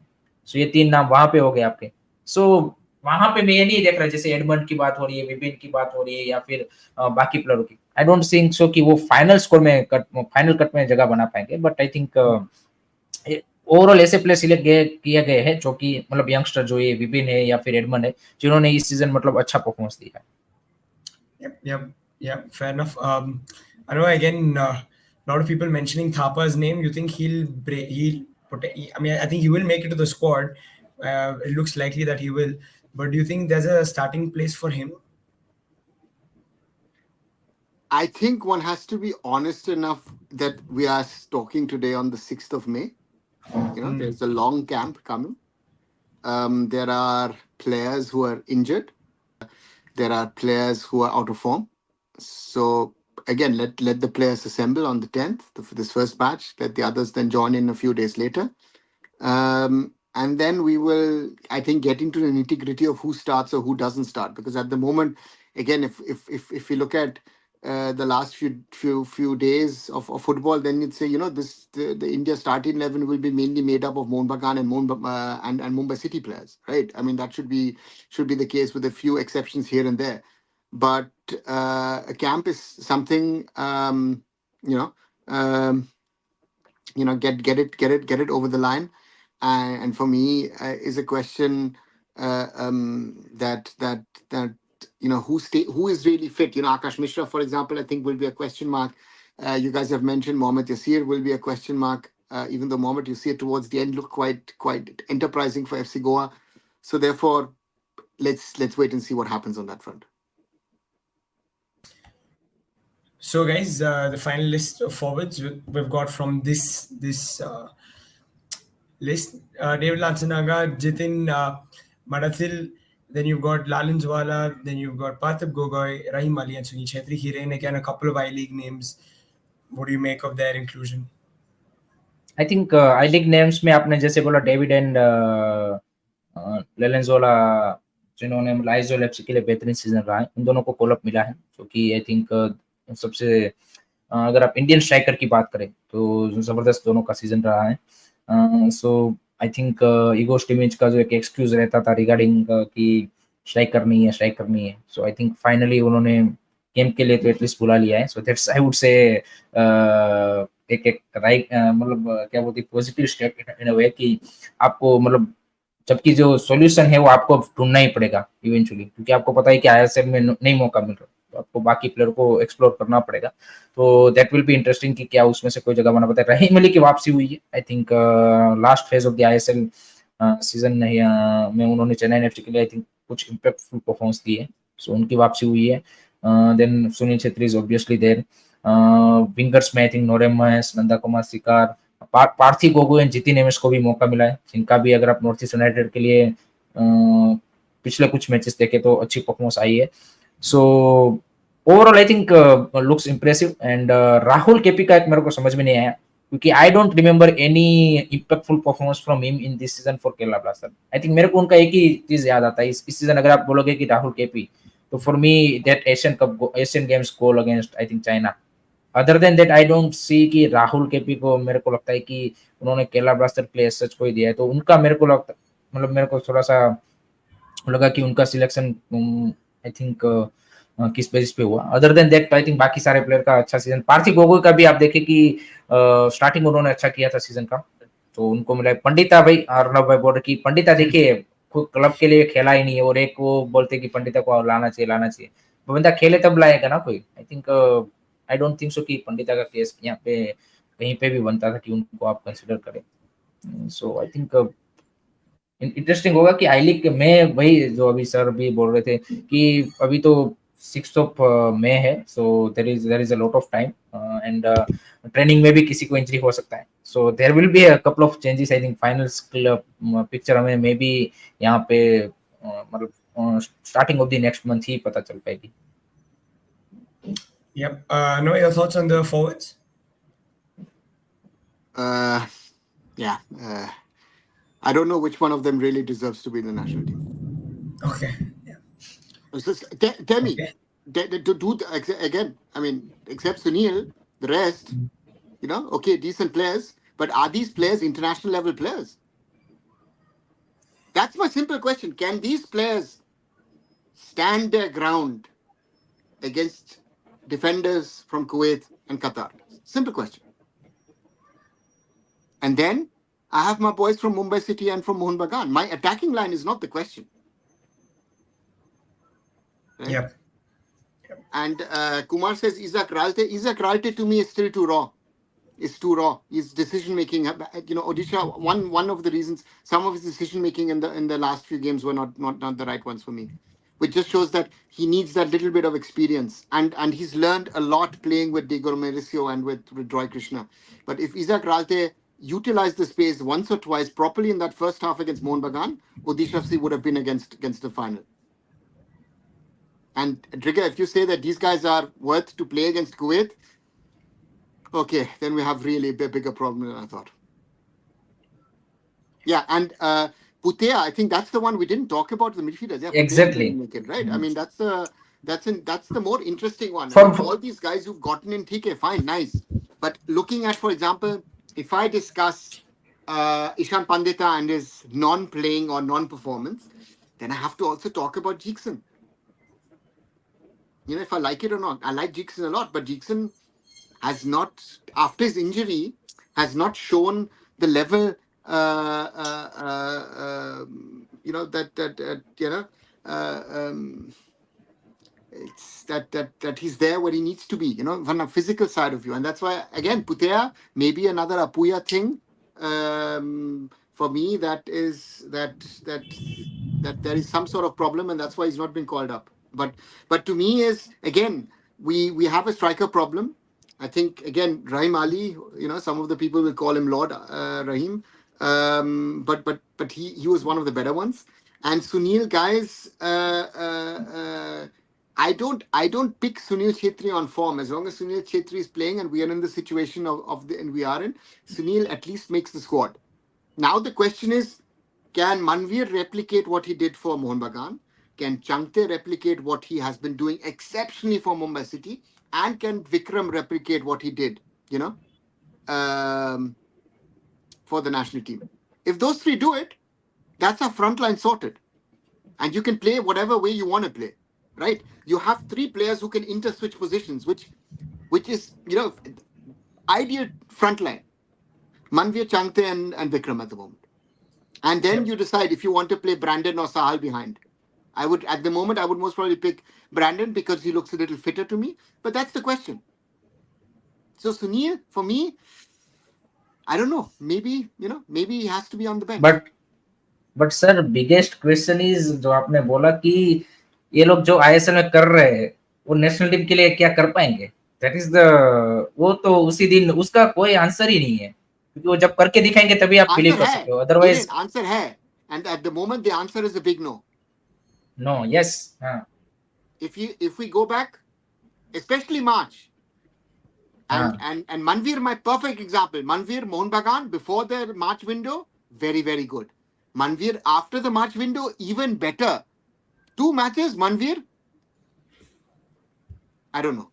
सो ये तीन नाम वहां पे हो गए आपके. सो वहां पे मैं ये नहीं देख रहा जैसे एडमंड की बात हो रही है, विपिन की बात हो रही है या फिर बाकी प्लेयरों की. आई डोंट थिंक सो कि वो फाइनल स्कोर में फाइनल कट में जगह बना पाएंगे, बट आई थिंक ओवरऑल ऐसे प्लेयर सिलेक्ट किए गए हैं जो कि मतलब यंगस्टर जो ये विपिन है या फिर एडमंड है जिन्होंने इस सीजन मतलब अच्छा परफॉर्मेंस दिया है. Yep, fair enough. I know again, a lot of people mentioning Thapa's name. You think I mean, I think he will make it to the squad. It looks likely that he will. But do you think there's a starting place for him? I think one has to be honest enough that we are talking today on the 6th of May. There's a long camp coming. There are players who are injured. There are players who are out of form. So again, let the players assemble on the 10th for this first match. Let the others then join in a few days later. And then we will, I think, get into the nitty gritty of who starts or who doesn't start. Because at the moment, again, if we look at the last few days of football, then you'd say, the India starting 11 will be mainly made up of Mohun Bagan and Mumbai City players, right? I mean, that should be the case with a few exceptions here and there. But a camp is something, you know. Um, get it over the line, and for me is a question that who is really fit. Akash Mishra, for example, I think will be a question mark. You guys have mentioned Mohammad Yasir will be a question mark, even though Mohammad Yasir towards the end looked quite enterprising for FC Goa. So therefore, let's wait and see what happens on that front. So, guys, the final list of forwards we've got from this list: David Lansanaga, Jitin Madathil. Then you've got Lalin Zwala. Then you've got Parthiv Gogoi, Rahim Ali, and Sunil Chhetri. Hiren, again, a couple of I League names. What do you make of their inclusion? I think I league names में आपने जैसे बोला David and लेलेंजोला, जिन्होंने मतलब Aizawl FC के लिए बेहतरीन season रहा है, उन दोनों को कॉल अप मिला है, क्योंकि आई थिंक सबसे अगर आप इंडियन स्ट्राइकर की बात करें तो जबरदस्त दोनों का सीजन रहा है. सो आई थिंक ईगोस्ट इमेज का जो एक एक्सक्यूज रहता था रिगार्डिंग कि स्ट्राइकर नहीं है, सो आई थिंक फाइनली उन्होंने गेम के लिए तो एटलीस्ट बुला लिया है. सो दैट्स आई वुड से एक राइट मतलब क्या बोलती पॉजिटिव स्टेप इन अ वे कि आपको मतलब जबकि जो सॉल्यूशन है वो आपको ढूंढना ही पड़ेगा इवेंचुअली, क्योंकि आपको पता है कि आईएसएल में नहीं मौका मिल रहा, तो आपको बाकी प्लेयर को एक्सप्लोर करना पड़ेगा. तो दैट विल बी इंटरेस्टिंग कि क्या उसमें से कोई जगह बना पता है. रहीम अली की वापसी हुई है I think last phase of the ISL season में उन्होंने चेन्नई एफसी के लिए आई थिंक कुछ इम्पैक्टफुल परफॉर्मेंस दी है, सो उनकी वापसी हुई है. Then Sunil Chhetri is obviously there. Wingers में I think Naorem Mahesh, Nanda Kumar Sekar, Parthib Gogoi and Jithin MS को भी मौका मिला है, जिनका भी अगर आप नॉर्थ ईस्ट यूनाइटेड के लिए पिछले कुछ मैचेस देखे तो अच्छी परफॉर्मेंस आई है. So overall I think looks impressive. And Rahul KP का एक मेरे को समझ में नहीं आया, क्योंकि I don't remember any impactful performance from him in this season for Kerala blasters. I think मेरे को उनका एक ही चीज याद आता है इस सीजन, अगर आप बोलोगे कि राहुल केपी, तो for me that Asian games goal against I think China. Other than that I don't सी कि राहुल केपी को मेरे को लगता है कि उन्होंने केरला ब्लास्टर प्ले सच को ही दिया है, तो उनका मेरे को लगता मतलब मेरे को थोड़ा सा लगा कि उनका सिलेक्शन आई थिंक किस बेसिस पे हुआ. Other than that I think बाकी सारे प्लेयर का अच्छा सीजन. पार्थिव गोगोई का भी आप देखें कि स्टार्टिंग उन्होंने अच्छा किया था सीजन का, तो उनको मिला. पंडिता भाई अर्णव भाई बोल रहे कि पंडिता देखिए क्लब के लिए खेला ही नहीं है, और एक वो बोलते कि पंडिता को लाना चाहिए. वो बंदा खेले तब लाएगा ना कोई. आई think I don't think so कि पंडिता का केस यहाँ पे कहीं पे भी बनता था कि उनको आप कंसिडर करें. सो आई थिंक इंटरेस्टिंग होगा कि आई लीग में वही जो अभी सर भी बोल रहे थे कि अभी तो 6 ऑफ मई है, so there is a lot of time, and training में भी किसी को इंजरी हो सकता है. So there will be a couple of changes. I think final picture हमें मे बी यहाँ पे मतलब starting of the next month ही पता चल पाएगी. Yep. Noah, your thoughts on the forwards? Yeah. I don't know which one of them really deserves to be in the national team. Okay. Yeah. Tell me, Okay. to do again. I mean, except Sunil, the rest, okay, decent players, but are these players international level players? That's my simple question. Can these players stand their ground against defenders from Kuwait and Qatar? Simple question. And then I have my boys from Mumbai City and from Mohun Bagan. My attacking line is not the question. Right? Yep. And Kumar says Isaac Ralte. Isaac Ralte to me is still too raw. It's too raw. His decision making, Odisha. One of the reasons, some of his decision making in the last few games were not the right ones for me. which just shows that he needs that little bit of experience. And he's learned a lot playing with Diego Mauricio and with Roy Krishna. But if Isaac Ralte utilized the space once or twice properly in that first half against Mohun Bagan, Odisha FC would have been against the final. And Trigger, if you say that these guys are worth to play against Kuwait, okay, then we have really a bigger problem than I thought. Yeah, and Putea, I think that's the one we didn't talk about the midfielders. Yeah, Putea didn't Exactly. make it, right? I mean, that's the more interesting one. I For, mean, all these guys who've gotten in, TK, fine, nice. But looking at, for example, if I discuss Ishan Pandita and his non-playing or non-performance, then I have to also talk about Jackson. You know, if I like it or not, I like Jackson a lot, but Jackson has not, after his injury, has not shown the level, it's that he's there where he needs to be, from a physical side of you. And that's why, again, Putea, maybe another Apuya thing, for me, that there is some sort of problem, and that's why he's not been called up. But to me is, again, we have a striker problem. I think, again, Rahim Ali, some of the people will call him Lord Rahim, but he was one of the better ones. And Sunil, guys, I don't pick Sunil Chetri on form. As long as Sunil Chetri is playing and we are in the situation and we are in, Sunil at least makes the squad. Now the question is, can Manvir replicate what he did for Mohun Bagan? Can Changte replicate what he has been doing exceptionally for Mumbai City? And can Vikram replicate what he did, for the national team? If those three do it, that's our front line sorted. And you can play whatever way you want to play, right? You have three players who can inter-switch positions, which is, ideal front line. Manvir, Changte and Vikram at the moment. And then you decide if you want to play Brandon or Sahal behind. At the moment, I would most probably pick Brandon because he looks a little fitter to me. But that's the question. So Sunil, for me, I don't know. Maybe he has to be on the bench. But sir biggest question is जो आपने बोला कि ये लोग जो ISL में कर रहे हैं वो नेशनल टीम के लिए क्या कर पाएंगे, दैट इज द, वो तो उसी दिन उसका कोई आंसर ही नहीं है, क्योंकि वो जब करके दिखाएंगे तभी आप बिलीव कर सकते हो, अदरवाइज आंसर है. And at the moment, the answer is a big no. No, yes. If we go back, especially March, and Manvir, my perfect example. Manvir, Mohun Bagan, before the March window, very, very good. Manvir, after the March window, even better. 2 matches, Manvir, I don't know.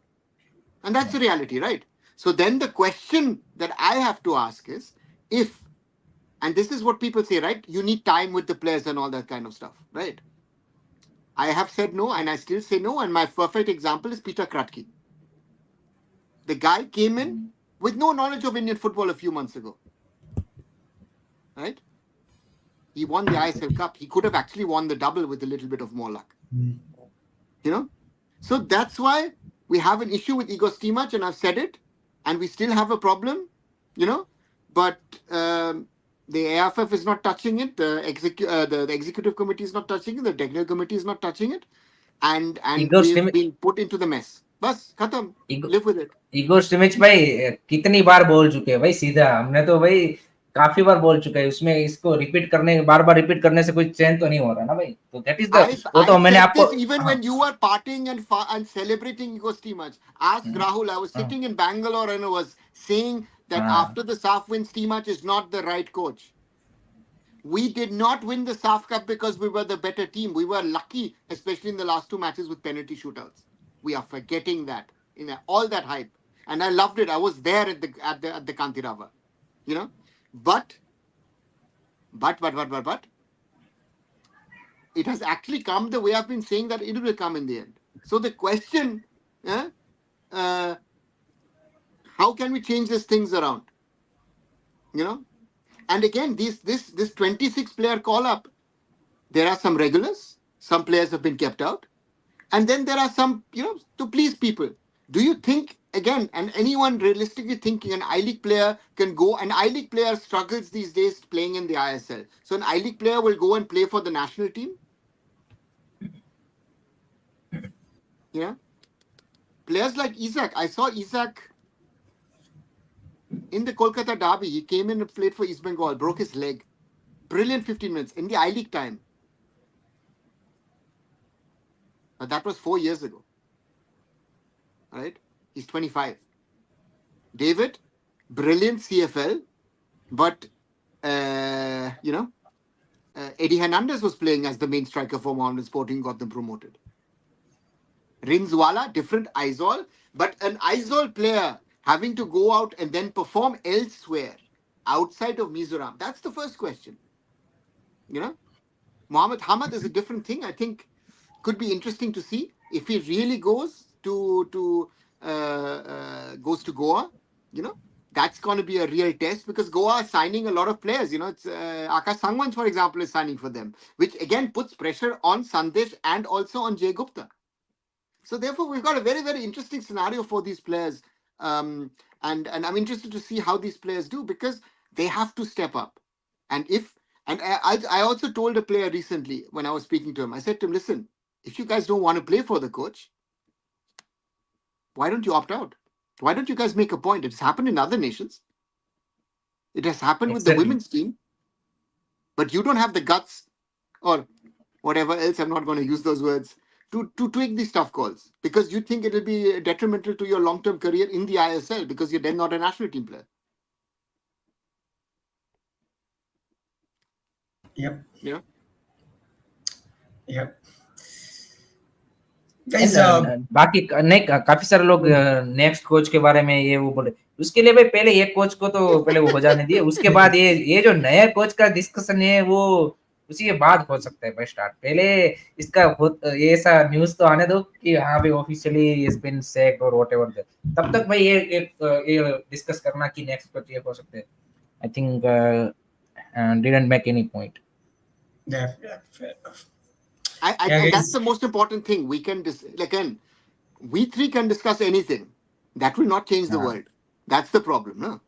And that's the reality, right? So then the question that I have to ask is, and this is what people say, right? You need time with the players and all that kind of stuff, right? I have said no, and I still say no. And my perfect example is Peter Kratky. The guy came in with no knowledge of Indian football a few months ago, right? He won the ISL Cup. He could have actually won the double with a little bit of more luck. So that's why we have an issue with Igor Stimac, and I've said it, and we still have a problem, but the AFF is not touching it, the executive committee is not touching it, the technical committee is not touching it, and we've been put into the mess. बस खत्म, live with it. Igor स्टिमिच भाई कितनी बार बोल चुके हैं भाई, सीधा हमने तो भाई काफी बार बोल चुके हैं, उसमें इसको बार बार रिपीट करने से कोई चेंज तो नहीं हो रहा ना भाई, तो दैट इज द, वो तो मैंने आपको, even when you were partying and celebrating Igor Stimac, ask Rahul. I was sitting in Bangalore and I was saying that after the SAF win, Stimac is not the right coach. We did not win the SAF Cup because we were the better team. We were lucky, especially in the last 2 matches with penalty shootouts. We are forgetting that in all that hype, and I loved it. I was there at the Kantirava, But it has actually come the way I've been saying that it will come in the end. So the question, how can we change these things around? And again, this 26 player call up, there are some regulars, some players have been kept out, and then there are some, to please people. Do you think, again, and anyone realistically thinking an I-League player can go, an I-League player struggles these days playing in the ISL. So an I-League player will go and play for the national team? Yeah, players like Isak. I saw Isak in the Kolkata derby. He came in and played for East Bengal, broke his leg. Brilliant 15 minutes in the I League time. But that was 4 years ago, right? He's 25. David, brilliant CFL, but Eddie Hernandez was playing as the main striker for Mohammedan Sporting, got them promoted. Rinswala, different Isol, but an Isol player having to go out and then perform elsewhere outside of Mizoram. That's the first question. You know, Mohammed Hamad is a different thing. I think could be interesting to see if he really goes to Goa. You know, that's going to be a real test because Goa is signing a lot of players. You know, it's Akash Sangwan, for example, is signing for them, which again puts pressure on Sandesh and also on Jay Gupta. So therefore, we've got a very, very interesting scenario for these players. And I'm interested to see how these players do because they have to step up. And if and I also told a player recently when I was speaking to him, I said to him, listen, if you guys don't want to play for the coach, why don't you opt out? Why don't you guys make a point? It's happened in other nations. It has happened with the Exactly. women's team, but you don't have the guts or whatever else. I'm not going to use those words to take these tough calls because you think it'll be detrimental to your long-term career in the ISL because you're then not a national team player. Yep. You know? Yep. And Guys, बाकी नहीं काफी सारे लोग next coach के बारे में ये वो बोले उसके लिए भाई पहले एक कोच को तो पहले वो हो जाने दिए उसके बाद ये जो नया कोच का डिस्कशन है वो उसी के बाद हो सकता है भाई स्टार्ट पहले इसका ये ऐसा न्यूज तो आने दो कि हाँ भाई ऑफिशियली इट्स बीन सेक्ड और व्हाटएवर दैट तब तक भाई ये डिस्कस करना कि नेक्स्ट कोच ये हो सकते हैं I think didn't make any point yeah, yeah, fair enough. Yeah, And that's guys. the most important thing. We can again, we three can discuss anything. That will not change the हाँ world. That's the problem, no?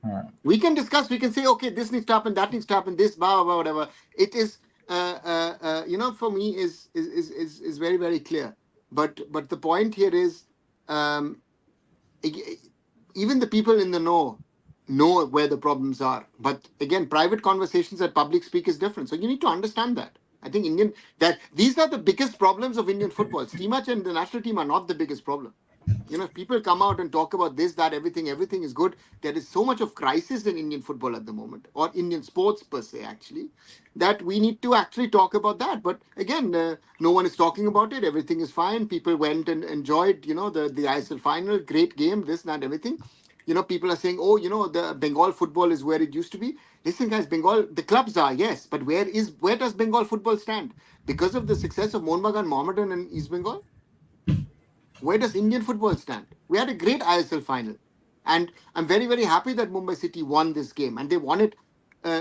हाँ We can discuss. We can say, okay, this needs to happen, that needs to happen, this, blah, blah, whatever. It is, for me, is very, very clear. But the point here is, um, even the people in the know where the problems are. But again, private conversations at public speak is different. So you need to understand that. I think that these are the biggest problems of Indian football. Steamach and the national team are not the biggest problem. You know, if people come out and talk about this, that, everything is good. There is so much of crisis in Indian football at the moment, or Indian sports per se, actually, that we need to actually talk about that. But again, no one is talking about it. Everything is fine. People went and enjoyed, the ISL final, great game, this, that, everything. People are saying, oh, the Bengal football is where it used to be. Listen, guys, Bengal, the clubs are, yes, but where does Bengal football stand? Because of the success of Mohun Bagan, Mohammedan, and East Bengal? Where does Indian football stand? We had a great ISL final. And I'm very, very happy that Mumbai City won this game. And they won it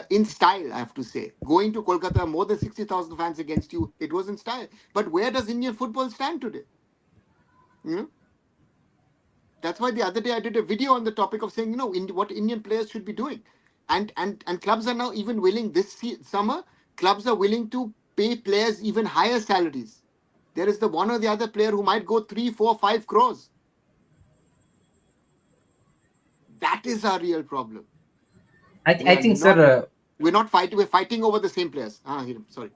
in style, I have to say. Going to Kolkata, more than 60,000 fans against you, it was in style. But where does Indian football stand today? You know? That's why the other day I did a video on the topic of saying, what Indian players should be doing. And clubs are now even willing, this summer, clubs are willing to pay players even higher salaries. There is the one or the other player who might go 3, 4, 5 crores. That is our real problem. I think sir We're fighting over the same players. Sorry.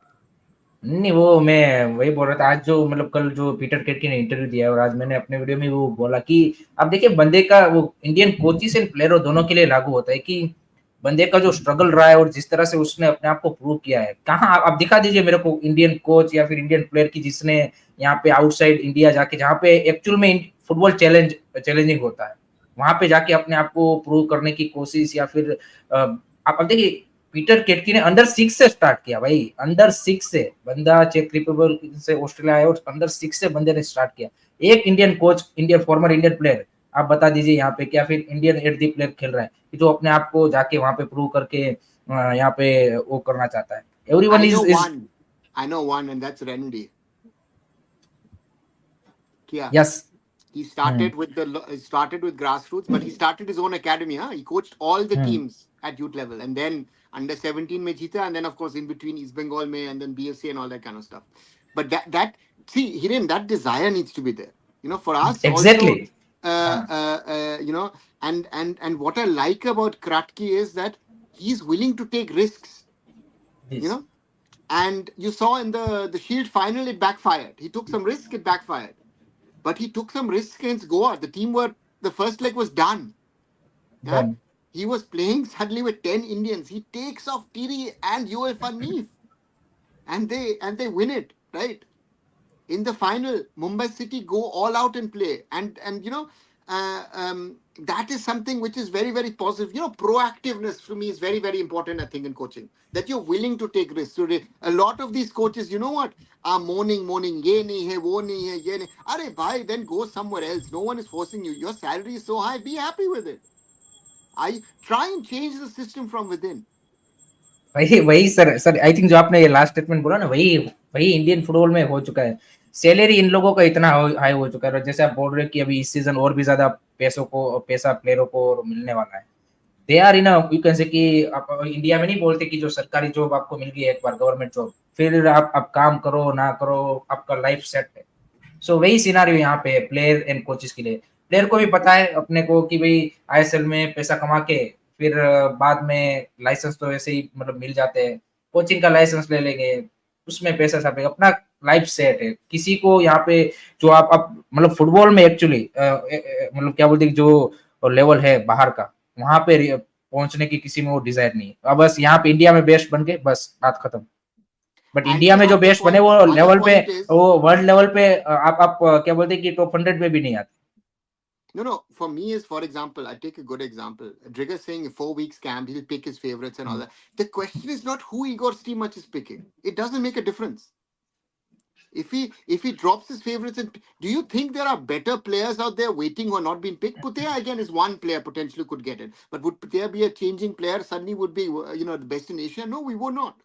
नहीं वो मैं वही बोल रहा था आज जो मतलब कल जो पीटर केट ने इंटरव्यू दिया और आज मैंने अपने वीडियो में वो बोला कि अब देखिए बंदे का वो इंडियन कोचिस एंड प्लेयर दोनों के लिए लागू होता है कि बंदे का जो स्ट्रगल रहा है और जिस तरह से उसने अपने आप को प्रूव किया है कहाँ आप दिखा दीजिए मेरे को इंडियन कोच या फिर इंडियन प्लेयर की जिसने यहाँ पे आउटसाइड इंडिया जाके जहाँ पे एक्चुअल में फुटबॉल चैलेंजिंग होता है वहां पे जाके अपने आप को प्रूव करने की कोशिश या फिर आप अब देखिए पीटर केटकी ने अंडर 6 से स्टार्ट किया भाई अंडर 6 से बंदा चेक रिपब्लिक से ऑस्ट्रेलिया आया और अंडर 6 से बंदे ने स्टार्ट किया एक Indian coach Indian former Indian player आप बता दीजिए यहाँ पे क्या फिर इंडियन एट दी प्लेयर खेल रहा है कि जो अपने आप को जाके वहां पे प्रूव करके यहाँ पे वो करना चाहता है everyone is I know one, and that's Rendy. Kia. Yes He started with grassroots, but he started his own academy. He coached all the teams at youth level, and then under 17 mein jeeta, and then of course in between East Bengal mein, and then BFC and all that kind of stuff. But that see, Hiren, that desire needs to be there. For us also, Exactly. uh, Uh, uh, uh, you know, and what I like about Kratky is that he's willing to take risks. You this. know, and you saw in the Shield final, it backfired. He took some risk, it backfired. But he took some risks against Goa. The first leg was done. Yeah, Done. he was playing suddenly with 10 Indians. He takes off Tiri and UEFA Neef, and they win it, right? In the final, Mumbai City go all out and play, and that is something which is very very positive. Proactiveness for me is very very important. I think in coaching, that you're willing to take risks. So a lot of these coaches, you know what, are moaning, ye nahi hai, wo nahi hai, ye nahi. Arey bhai, then go somewhere else. No one is forcing you. Your salary is so high. Be happy with it. I try and change the system from within. वही वही sir sir I think जो आपने ये last statement बोला ना, वही वही Indian football में हो चुका है। सैलरी इन लोगों का इतना हाई हो चुका है, जैसे आप बोल रहे हो कि अभी इस सीजन और भी ज्यादा पैसा प्लेयरों को मिलने वाला है। They are in you can say कि आप इंडिया में नहीं बोलते कि जो सरकारी जॉब आपको मिल गई एक बार, गवर्नमेंट जॉब, फिर आप काम करो ना करो, आपका लाइफ सेट है। सो वही सिनारियो यहाँ पे प्लेयर एंड कोचेस के लिए। प्लेयर को भी पता है अपने को कि भाई आईएसएल में पैसा कमा के फिर बाद में लाइसेंस तो ऐसे ही मतलब मिल जाते हैं, कोचिंग का लाइसेंस ले लेंगे, उसमें पैसा छापेगा, अपना लाइफ सेट है। किसी को यहाँ पे जो आप मतलब फुटबॉल में एक्चुअली मतलब क्या बोलते हैं, जो लेवल है बाहर का, वहां पे पहुंचने की किसी में वो डिजायर नहीं है। अब बस यहाँ पे इंडिया में बेस्ट बन के बस बात खत्म। बट And इंडिया the में जो बेस्ट बने वो other लेवल पे, point is, वो वर्ल्ड लेवल पे आप क्या बोलते हैं कि टॉप 100 में भी नहीं आते। no, for me is, for example, I take a good example. Drigger saying 4 weeks camp, he'll pick his favorites and all that. The question is not who Igor Stimac is picking. It doesn't make a difference. If he drops his favorites, and do you think there are better players out there waiting who are not being picked? Putea again is one player potentially could get it, but would Putea be a changing player? Suddenly would be the best in Asia? No, we would not.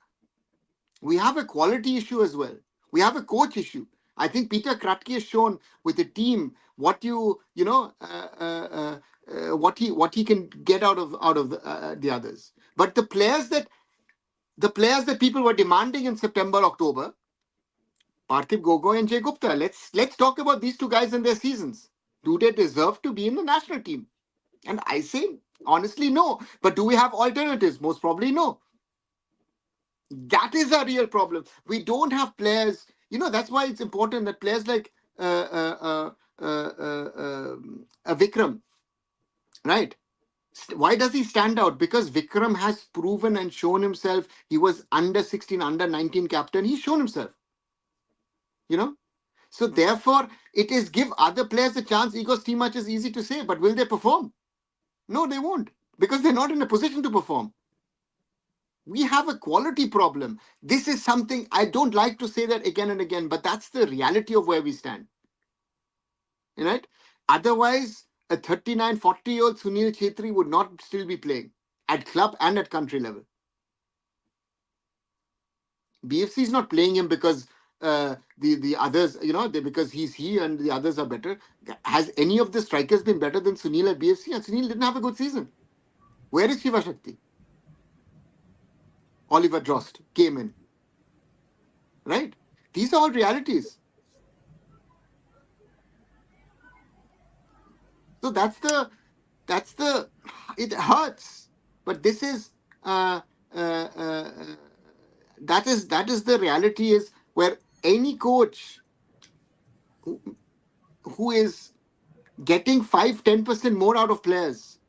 We have a quality issue as well. We have a coach issue. I think Peter Kratky has shown with the team what what he can get out of the others. But the players that people were demanding in September, October, Parthiv Gogoi and Jay Gupta. Let's talk about these two guys and their seasons. Do they deserve to be in the national team? And I say honestly no. But do we have alternatives? Most probably no. That is a real problem. We don't have players. That's why it's important that players like Vikram, right? Why does he stand out? Because Vikram has proven and shown himself. He was under 16, under 19 captain. He's shown himself. So therefore, it is give other players a chance. Igor Stimac is easy to say, but will they perform? No, they won't, because they're not in a position to perform. We have a quality problem. This is something I don't like to say that again and again, but that's the reality of where we stand. Right? Otherwise, a 39, 40-year-old Sunil Chhetri would not still be playing at club and at country level. BFC is not playing him because the others, because he's he and the others are better. Has any of the strikers been better than Sunil at BFC? And Sunil didn't have a good season. Where is Shiva Shakti? Oliver Drost came in. Right? These are all realities. So that's the it hurts. But this is uh, uh, that is the reality, is where any coach who, who is getting 5-10% more out of players,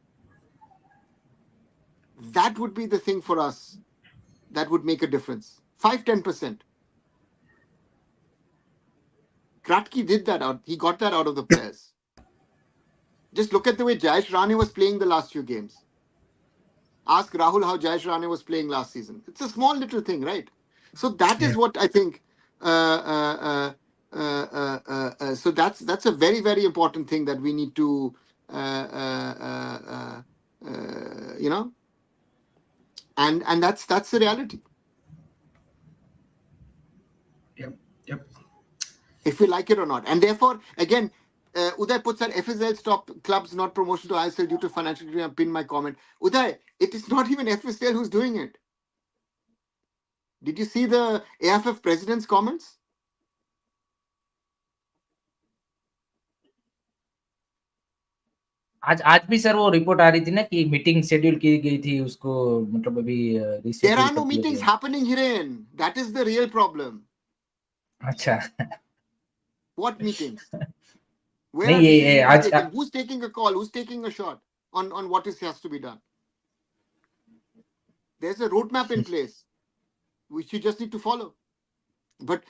that would be the thing for us that would make a difference. 5-10%. Kratky did that out. He got that out of the players. Just look at the way Jayesh Rane was playing the last few games. Ask Rahul how Jayesh Rane was playing last season. It's a small little thing, right? So that is Yeah. what I think. So that's a very very important thing that we need to, you know, and that's the reality. Yep. Yep. If we like it or not. And therefore, again, Uday puts that FSL stop clubs not promotion to ISL due to financial reason. I pinned my comment. Uday, it is not even FSL who's doing it. Did you see the AFF president's comments? आज आज भी sir वो report आ रही थी ना कि meeting schedule की गई थी उसको, मतलब अभी There रिशेड्यूल are कर no दिया meetings गया। happening, Hiren. That is the real problem. अच्छा। What meetings? Where नहीं are ये decisions being आज taken? Who's taking a call? Who's taking a shot on what is has to be done? There's a roadmap in place which you just need to follow. But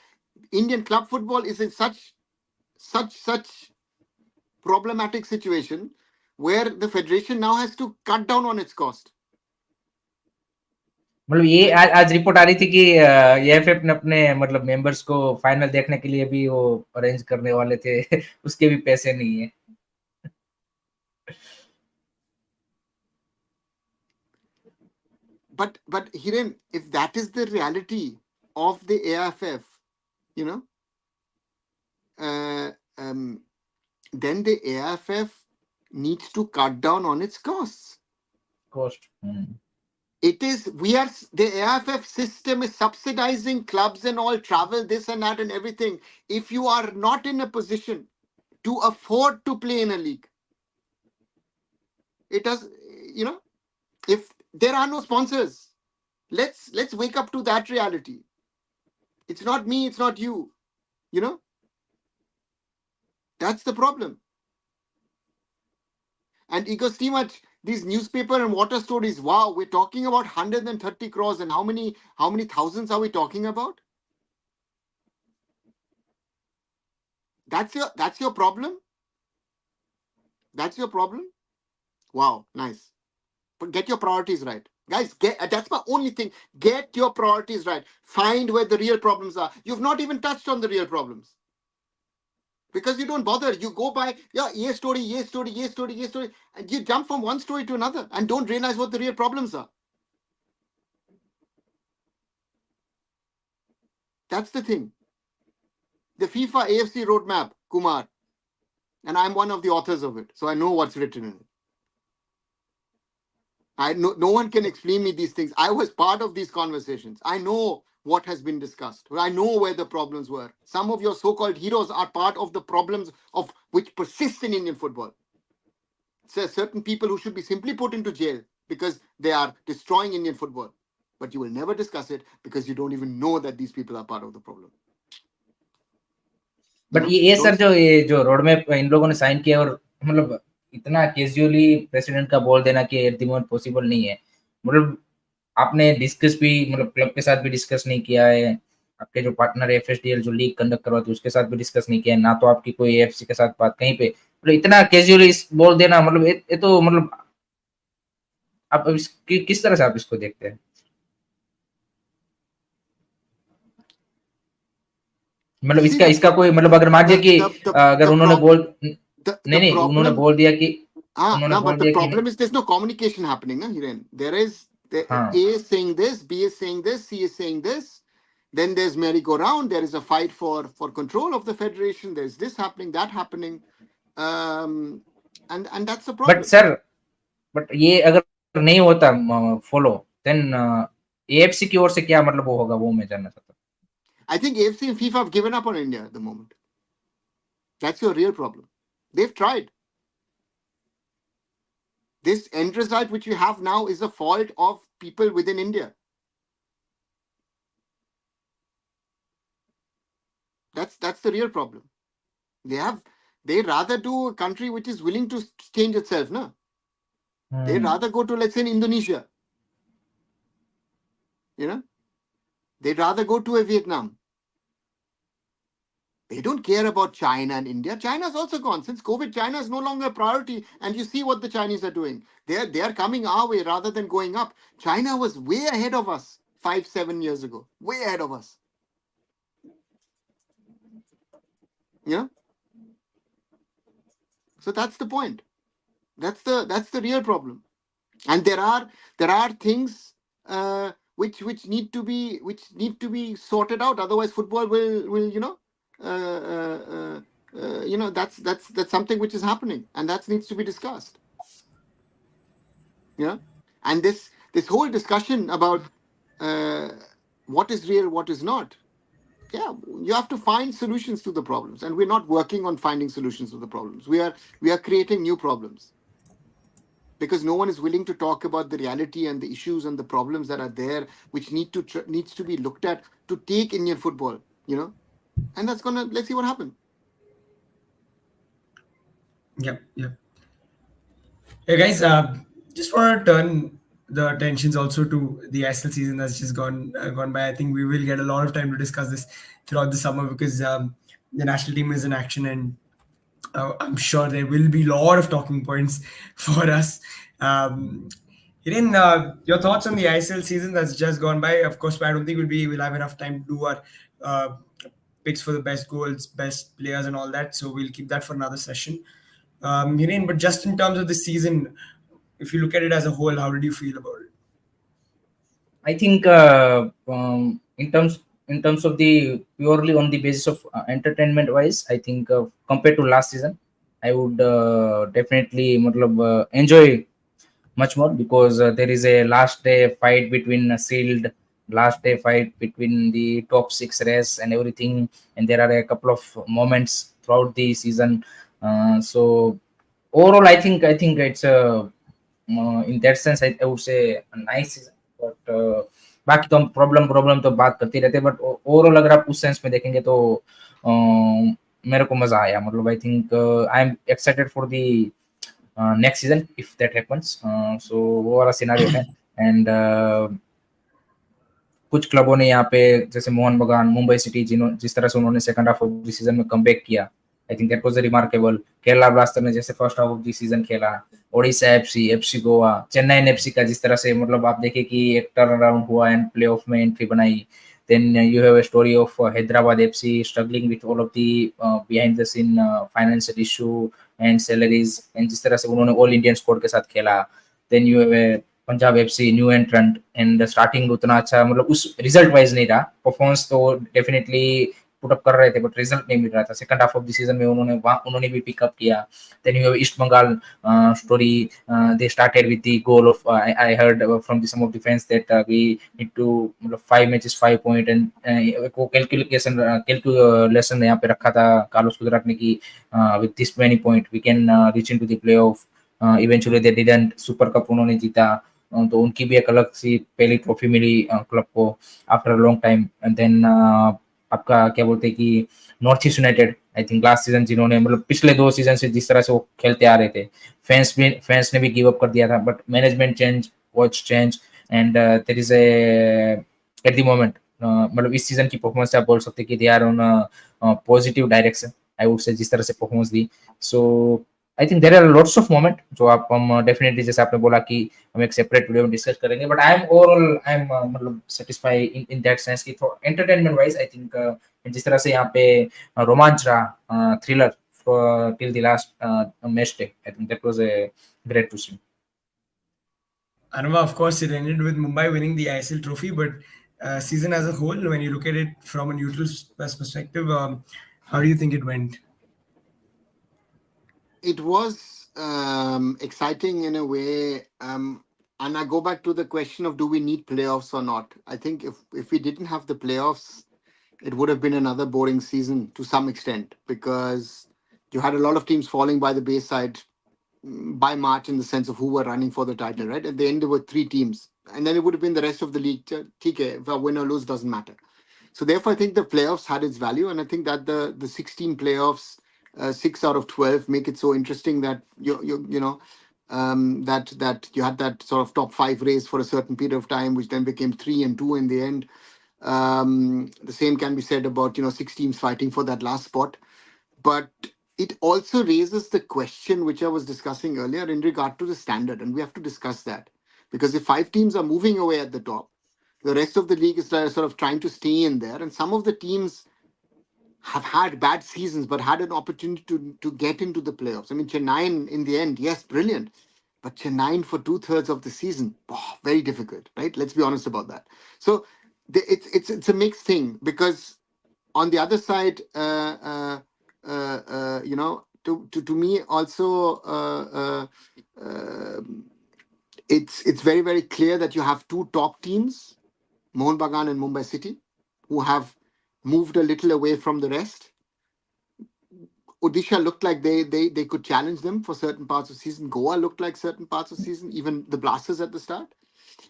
Indian club football is in such problematic situation where the federation now has to cut down on its cost. मतलब ये Right? आज report आ रही थी कि AFF ने अपने मतलब members को फाइनल देखने के लिए भी वो अरेंज करने वाले थे। उसके भी पैसे नहीं है। But Hiren, if that is the reality of the AFF, you know, uh, um, then the AFF needs to cut down on its costs. Cost. It is we are the AFF system is subsidizing clubs and all travel, this and that and everything. If you are not in a position to afford to play in a league, it does, you know, if there are no sponsors, let's wake up to that reality. It's not me, it's not you, you know, that's the problem. And because too much these newspaper and water stories, wow, we're talking about 130 crores, and how many thousands are we talking about? That's your problem. That's your problem. Wow, nice. But get your priorities right, guys. That's my only thing. Get your priorities right. Find where the real problems are. You've not even touched on the real problems because you don't bother. You go by, yeah, yeah story, yeah story, yeah story, yeah story, and you jump from one story to another and don't realize what the real problems are. That's the thing. The FIFA AFC roadmap, Kumar, and I'm one of the authors of it, so I know what's written in it. I know no one can explain me these things. I was part of these conversations. I know what has been discussed. I know where the problems were. Some of your so-called heroes are part of the problems of which persist in Indian football. So certain people who should be simply put into jail because they are destroying Indian football. But you will never discuss it because you don't even know that these people are part of the problem. You but know, ये sir those. जो ये जो road map इन लोगों ने sign किया, और मतलब इतना कैजुअली प्रेसिडेंट का बोल देना कि एट द मोमेंट पॉसिबल नहीं है। मतलब आपने डिस्कस भी, मतलब क्लब के साथ भी डिस्कस नहीं किया है, आपके जो पार्टनर एफएसडीएल जो लीग कंडक्ट करवाते उसके साथ भी डिस्कस नहीं किया है, ना तो आपकी कोई एएफसी के साथ बात कहीं पे, मतलब इतना कैजुअली बोल देना, मतलब ये तो मतलब आप किस तरह से आप इसको देखते हैं? मतलब See इसका the इसका कोई मतलब अगर मान लीजिए कि अगर the उन्होंने prop बोल the नहीं नहीं उन्होंने problem. बोल दिया कि उन्होंने No, but बोल the दिया कि problem is there's no communication happening, Hiren. There is A हाँ, is saying this, B is saying this, C is saying this. Then there's merry-go-round. There is a fight for control of the federation. There's this happening, that happening, and that's the but problem. Sir, but ये अगर नहीं होता follow, then AFC की ओर से क्या मतलब वो होगा, वो मैं जानना चाहता I think AFC and FIFA have given up on India at the moment. That's your real problem. They've tried. This end result which you have now is the fault of people within India. That's the real problem. They rather do a country which is willing to change itself, no? They हूँ। rather go to, let's say, Indonesia, you know? They'd rather go to a Vietnam. They don't care about China and India. China's also gone. Since COVID, China is no longer a priority. And you see what the Chinese are doing. They are coming our way rather than going up. China was way ahead of us 5-7 years ago. Way ahead of us. You know? So that's the point. That's the real problem. And there are things which need to be sorted out. Otherwise, football will that's something which is happening, and that needs to be discussed. Yeah, and this whole discussion about uh, what is real, what is not. Yeah, you have to find solutions to the problems, and we're not working on finding solutions to the problems. We are creating new problems. because no one is willing to talk about the reality and the issues and the problems that are there, which needs to be looked at to take Indian football. And that's gonna, let's see what happens. Yep, yep. Hey guys, just want to turn the attentions also to the ISL season that's just gone by. I think we will get a lot of time to discuss this throughout the summer because the national team is in action, and I'm sure there will be a lot of talking points for us. Um, Hiren, your thoughts on the ISL season that's just gone by? Of course, I don't think we'll have enough time to do our uh, picks for the best goals, best players, and all that. So we'll keep that for another session. Hiren, but just in terms of the season, if you look at it as a whole, how did you feel about it? I think in terms of the purely on the basis of entertainment wise, I think compared to last season, I would definitely enjoy much more because there is a last day fight between sealed, last day fight between the top six race and everything, and there are a couple of moments throughout the season. So overall, I think it's a in that sense I would say a nice season. But बाकी तो हम problem problem तो बात करते ही रहते हैं but overall अगर आप उस सेंस में देखेंगे तो मेरे को मजा आया मतलब आई think I am excited for the next season if that happens so वो वाला सिनेरियो है एंड कुछ क्लबों ने यहाँ पे जैसे मोहन बगान मुंबई सिटी जिस तरह से उन्होंने second half of the season में कमबैक किया I think that was remarkable Kerala Blaster ने जैसे first half of the season खेला Odisha FC FC Goa Chennai FC का जिस तरह से मतलब आप देखें कि एक टर्न अराउंड हुआ एंड प्ले ऑफ में एंट्री बनाई then you have a story of Hyderabad FC struggling with all of the behind the scene financial issue and salaries and जिस तरह से उन्होंने ऑल इंडियन स्क्वाड के साथ खेला then you have a Punjab FC new एंट्रेंट and starting उतना अच्छा मतलब उस रिजल्ट वाइज नहीं रहा परफॉर्मेंस तो डेफिनेटली पुट अप कर रहे थे बट रिजल्ट नहीं मिल रहा था second half of the season में उन्होंने भी पिकअप किया then you have East Bengal story they started with the goal of I heard from some of the fans that we need to मतलब 5 matches 5 point and को calculation यहाँ पे रखा था कार्लोस गुजरात ने कि with this many point we can reach into the playoff eventually they didn't super cup उन्होंने जीता तो उनकी भी एक अलग सी पहली ट्रॉफी मिली क्लब को after long time and then आपका क्या बोलते हैं कि North East United I think last season जिन्होंने मतलब पिछले 2 सीजन से जिस तरह से वो खेलते आ रहे थे फैंस ने भी गिव अप कर दिया था but management change coach change and there is a at the moment मतलब इस सीजन की परफॉर्मेंस से आप बोल सकते हैं कि they are on positive direction I would say जिस तरह से परफॉर्मेंस दी so I think there are lots of moment जो आप हम डेफिनेटली जैसे आपने बोला कि हम एक सेपरेट वीडियो में डिस्कस करेंगे but I am overall I am मतलब सेटिस्फाई इन दैट सेंस कि एंटरटेनमेंट वाइज आई थिंक जिस तरह से यहाँ पे रोमांच रहा thriller till the last match day I think that was a great to see Anuma, of course, it ended with Mumbai winning the ISL trophy, but season as a whole, when you look at it from a neutral perspective, how do you think it went? It was exciting in a way. And I go back to the question of, do we need playoffs or not? I think if we didn't have the playoffs, it would have been another boring season to some extent, because you had a lot of teams falling by the wayside by March, in the sense of who were running for the title, right? At the end, there were 3 teams. And then it would have been the rest of the league. TK, if I win or lose, doesn't matter. So therefore, I think the playoffs had its value. And I think that the 16 playoffs, 6 out of 12, make it so interesting that that you had that sort of top 5 race for a certain period of time, which then became 3 and 2 in the end. The same can be said about 6 teams fighting for that last spot. But it also raises the question which I was discussing earlier in regard to the standard, and we have to discuss that, because if 5 teams are moving away at the top, the rest of the league is sort of trying to stay in there, and some of the teams have had bad seasons but had an opportunity to get into the playoffs. I mean, Chennai in the end, yes, brilliant, but Chennai for 2/3 of the season, very difficult, right? Let's be honest about that. So it's a mixed thing, because on the other side, to me also, it's very, very clear that you have 2 top teams, Mohun Bagan and Mumbai City, who have moved a little away from the rest. Odisha looked like they could challenge them for certain parts of the season. Goa looked like certain parts of the season, even the Blasters at the start.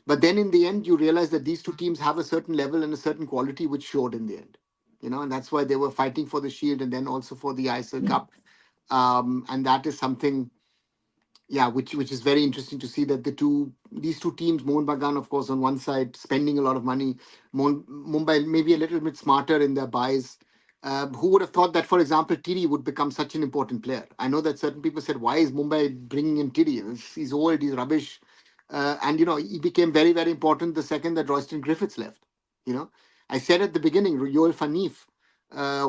But then in the end, you realize that these two teams have a certain level and a certain quality, which showed in the end. And that's why they were fighting for the Shield and then also for the ISL Cup. And that is something, yeah, which is very interesting to see that these two teams, Mohun Bagan, of course, on one side, spending a lot of money, Mumbai maybe a little bit smarter in their buys. Who would have thought that, for example, Tiri would become such an important player? I know that certain people said, why is Mumbai bringing in Tiri? He's old, he's rubbish. And, he became very, very important the second that Royston Griffiths left. I said at the beginning, Yoel Fanif,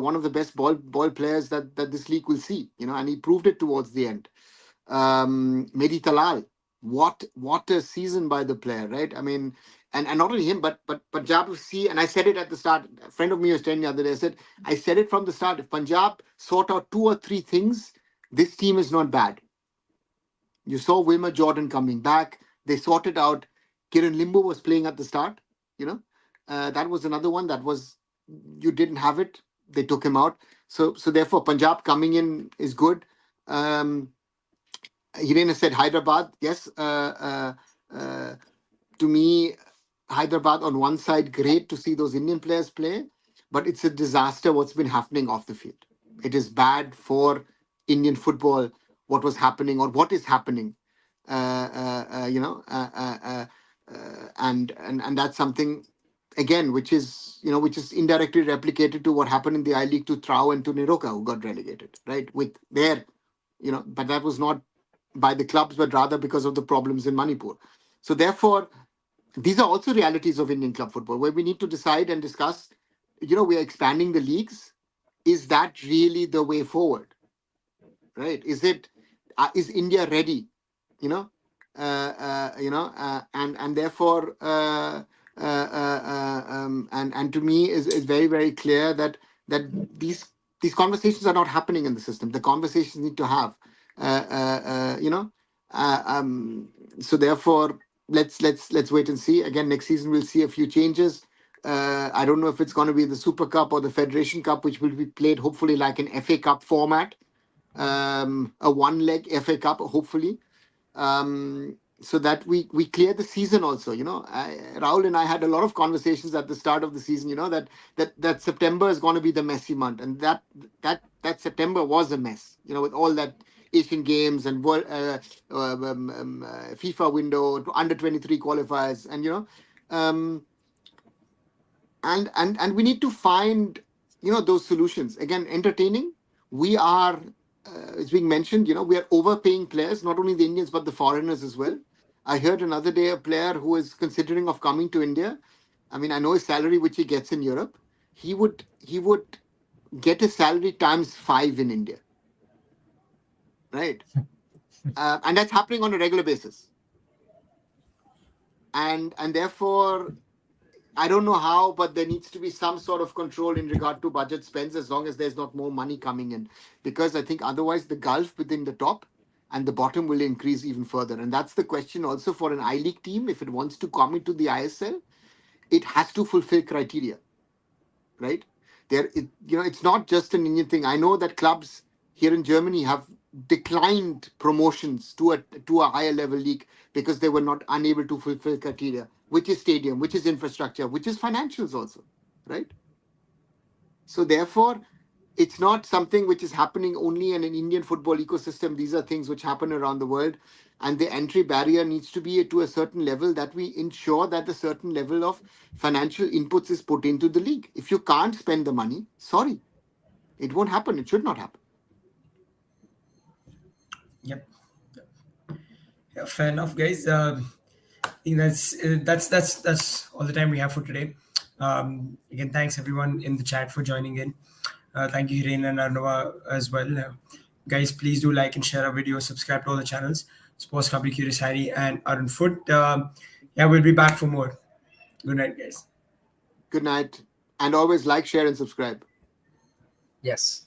one of the best ball players that this league will see, and he proved it towards the end. Mehdi Talal, what a season by the player, right? I mean, and not only him, but Punjab FC, and I said it at the start. A friend of me was telling me the other day. I said it from the start. If Punjab sort out two or three things, this team is not bad. You saw Wilmer Jordan coming back. They sorted out. Kiran Limbu was playing at the start. That was another one that was you didn't have it. They took him out. So therefore, Punjab coming in is good. Hiren said Hyderabad. Yes, to me, Hyderabad on one side, great to see those Indian players play, but it's a disaster what's been happening off the field. It is bad for Indian football, what was happening or what is happening. And that's something again which is indirectly replicated to what happened in the I League to Trau and to Niroka, who got relegated, right? With their, but that was not by the clubs, but rather because of the problems in Manipur. So therefore, these are also realities of Indian club football where we need to decide and discuss. We are expanding the leagues. Is that really the way forward? Right? Is India ready? And therefore, and to me is very, very clear that these conversations are not happening in the system. The conversations need to have, uh, uh, uh, you know. So therefore, let's wait and see. Again, next season we'll see a few changes. I don't know if it's going to be the Super Cup or the Federation Cup, which will be played hopefully like an FA Cup format, a one-leg FA Cup, hopefully, so that we clear the season also. Rahul and I had a lot of conversations at the start of the season. That September is going to be the messy month, and that September was a mess. With all that Asian Games and World FIFA window, under 23 qualifiers, and and we need to find those solutions. Again, entertaining. We are, it's being mentioned, we are overpaying players, not only the Indians but the foreigners as well. I heard another day a player who is considering of coming to India. I mean, I know his salary which he gets in Europe. He would get his salary times 5 in India, right? And that's happening on a regular basis. And therefore, I don't know how, but there needs to be some sort of control in regard to budget spends, as long as there's not more money coming in. Because I think otherwise the gulf between the top and the bottom will increase even further. And that's the question also for an I League team. If it wants to come into the ISL, it has to fulfill criteria, right? It's not just an Indian thing. I know that clubs here in Germany have declined promotions to a higher level league because they were not unable to fulfill criteria, which is stadium, which is infrastructure, which is financials also, right? So therefore, it's not something which is happening only in an Indian football ecosystem. These are things which happen around the world. And the entry barrier needs to be to a certain level, that we ensure that a certain level of financial inputs is put into the league. If you can't spend the money, sorry, it won't happen. It should not happen. Yep. Yeah, fair enough, guys. I think that's all the time we have for today. Again, thanks everyone in the chat for joining in. Thank you, Hiren and Arnava as well. Guys, please do like and share our video. Subscribe to all the channels: Sports Kabri, Curious Harry, and Arun Foot. Yeah, we'll be back for more. Good night, guys. Good night. And always like, share, and subscribe. Yes.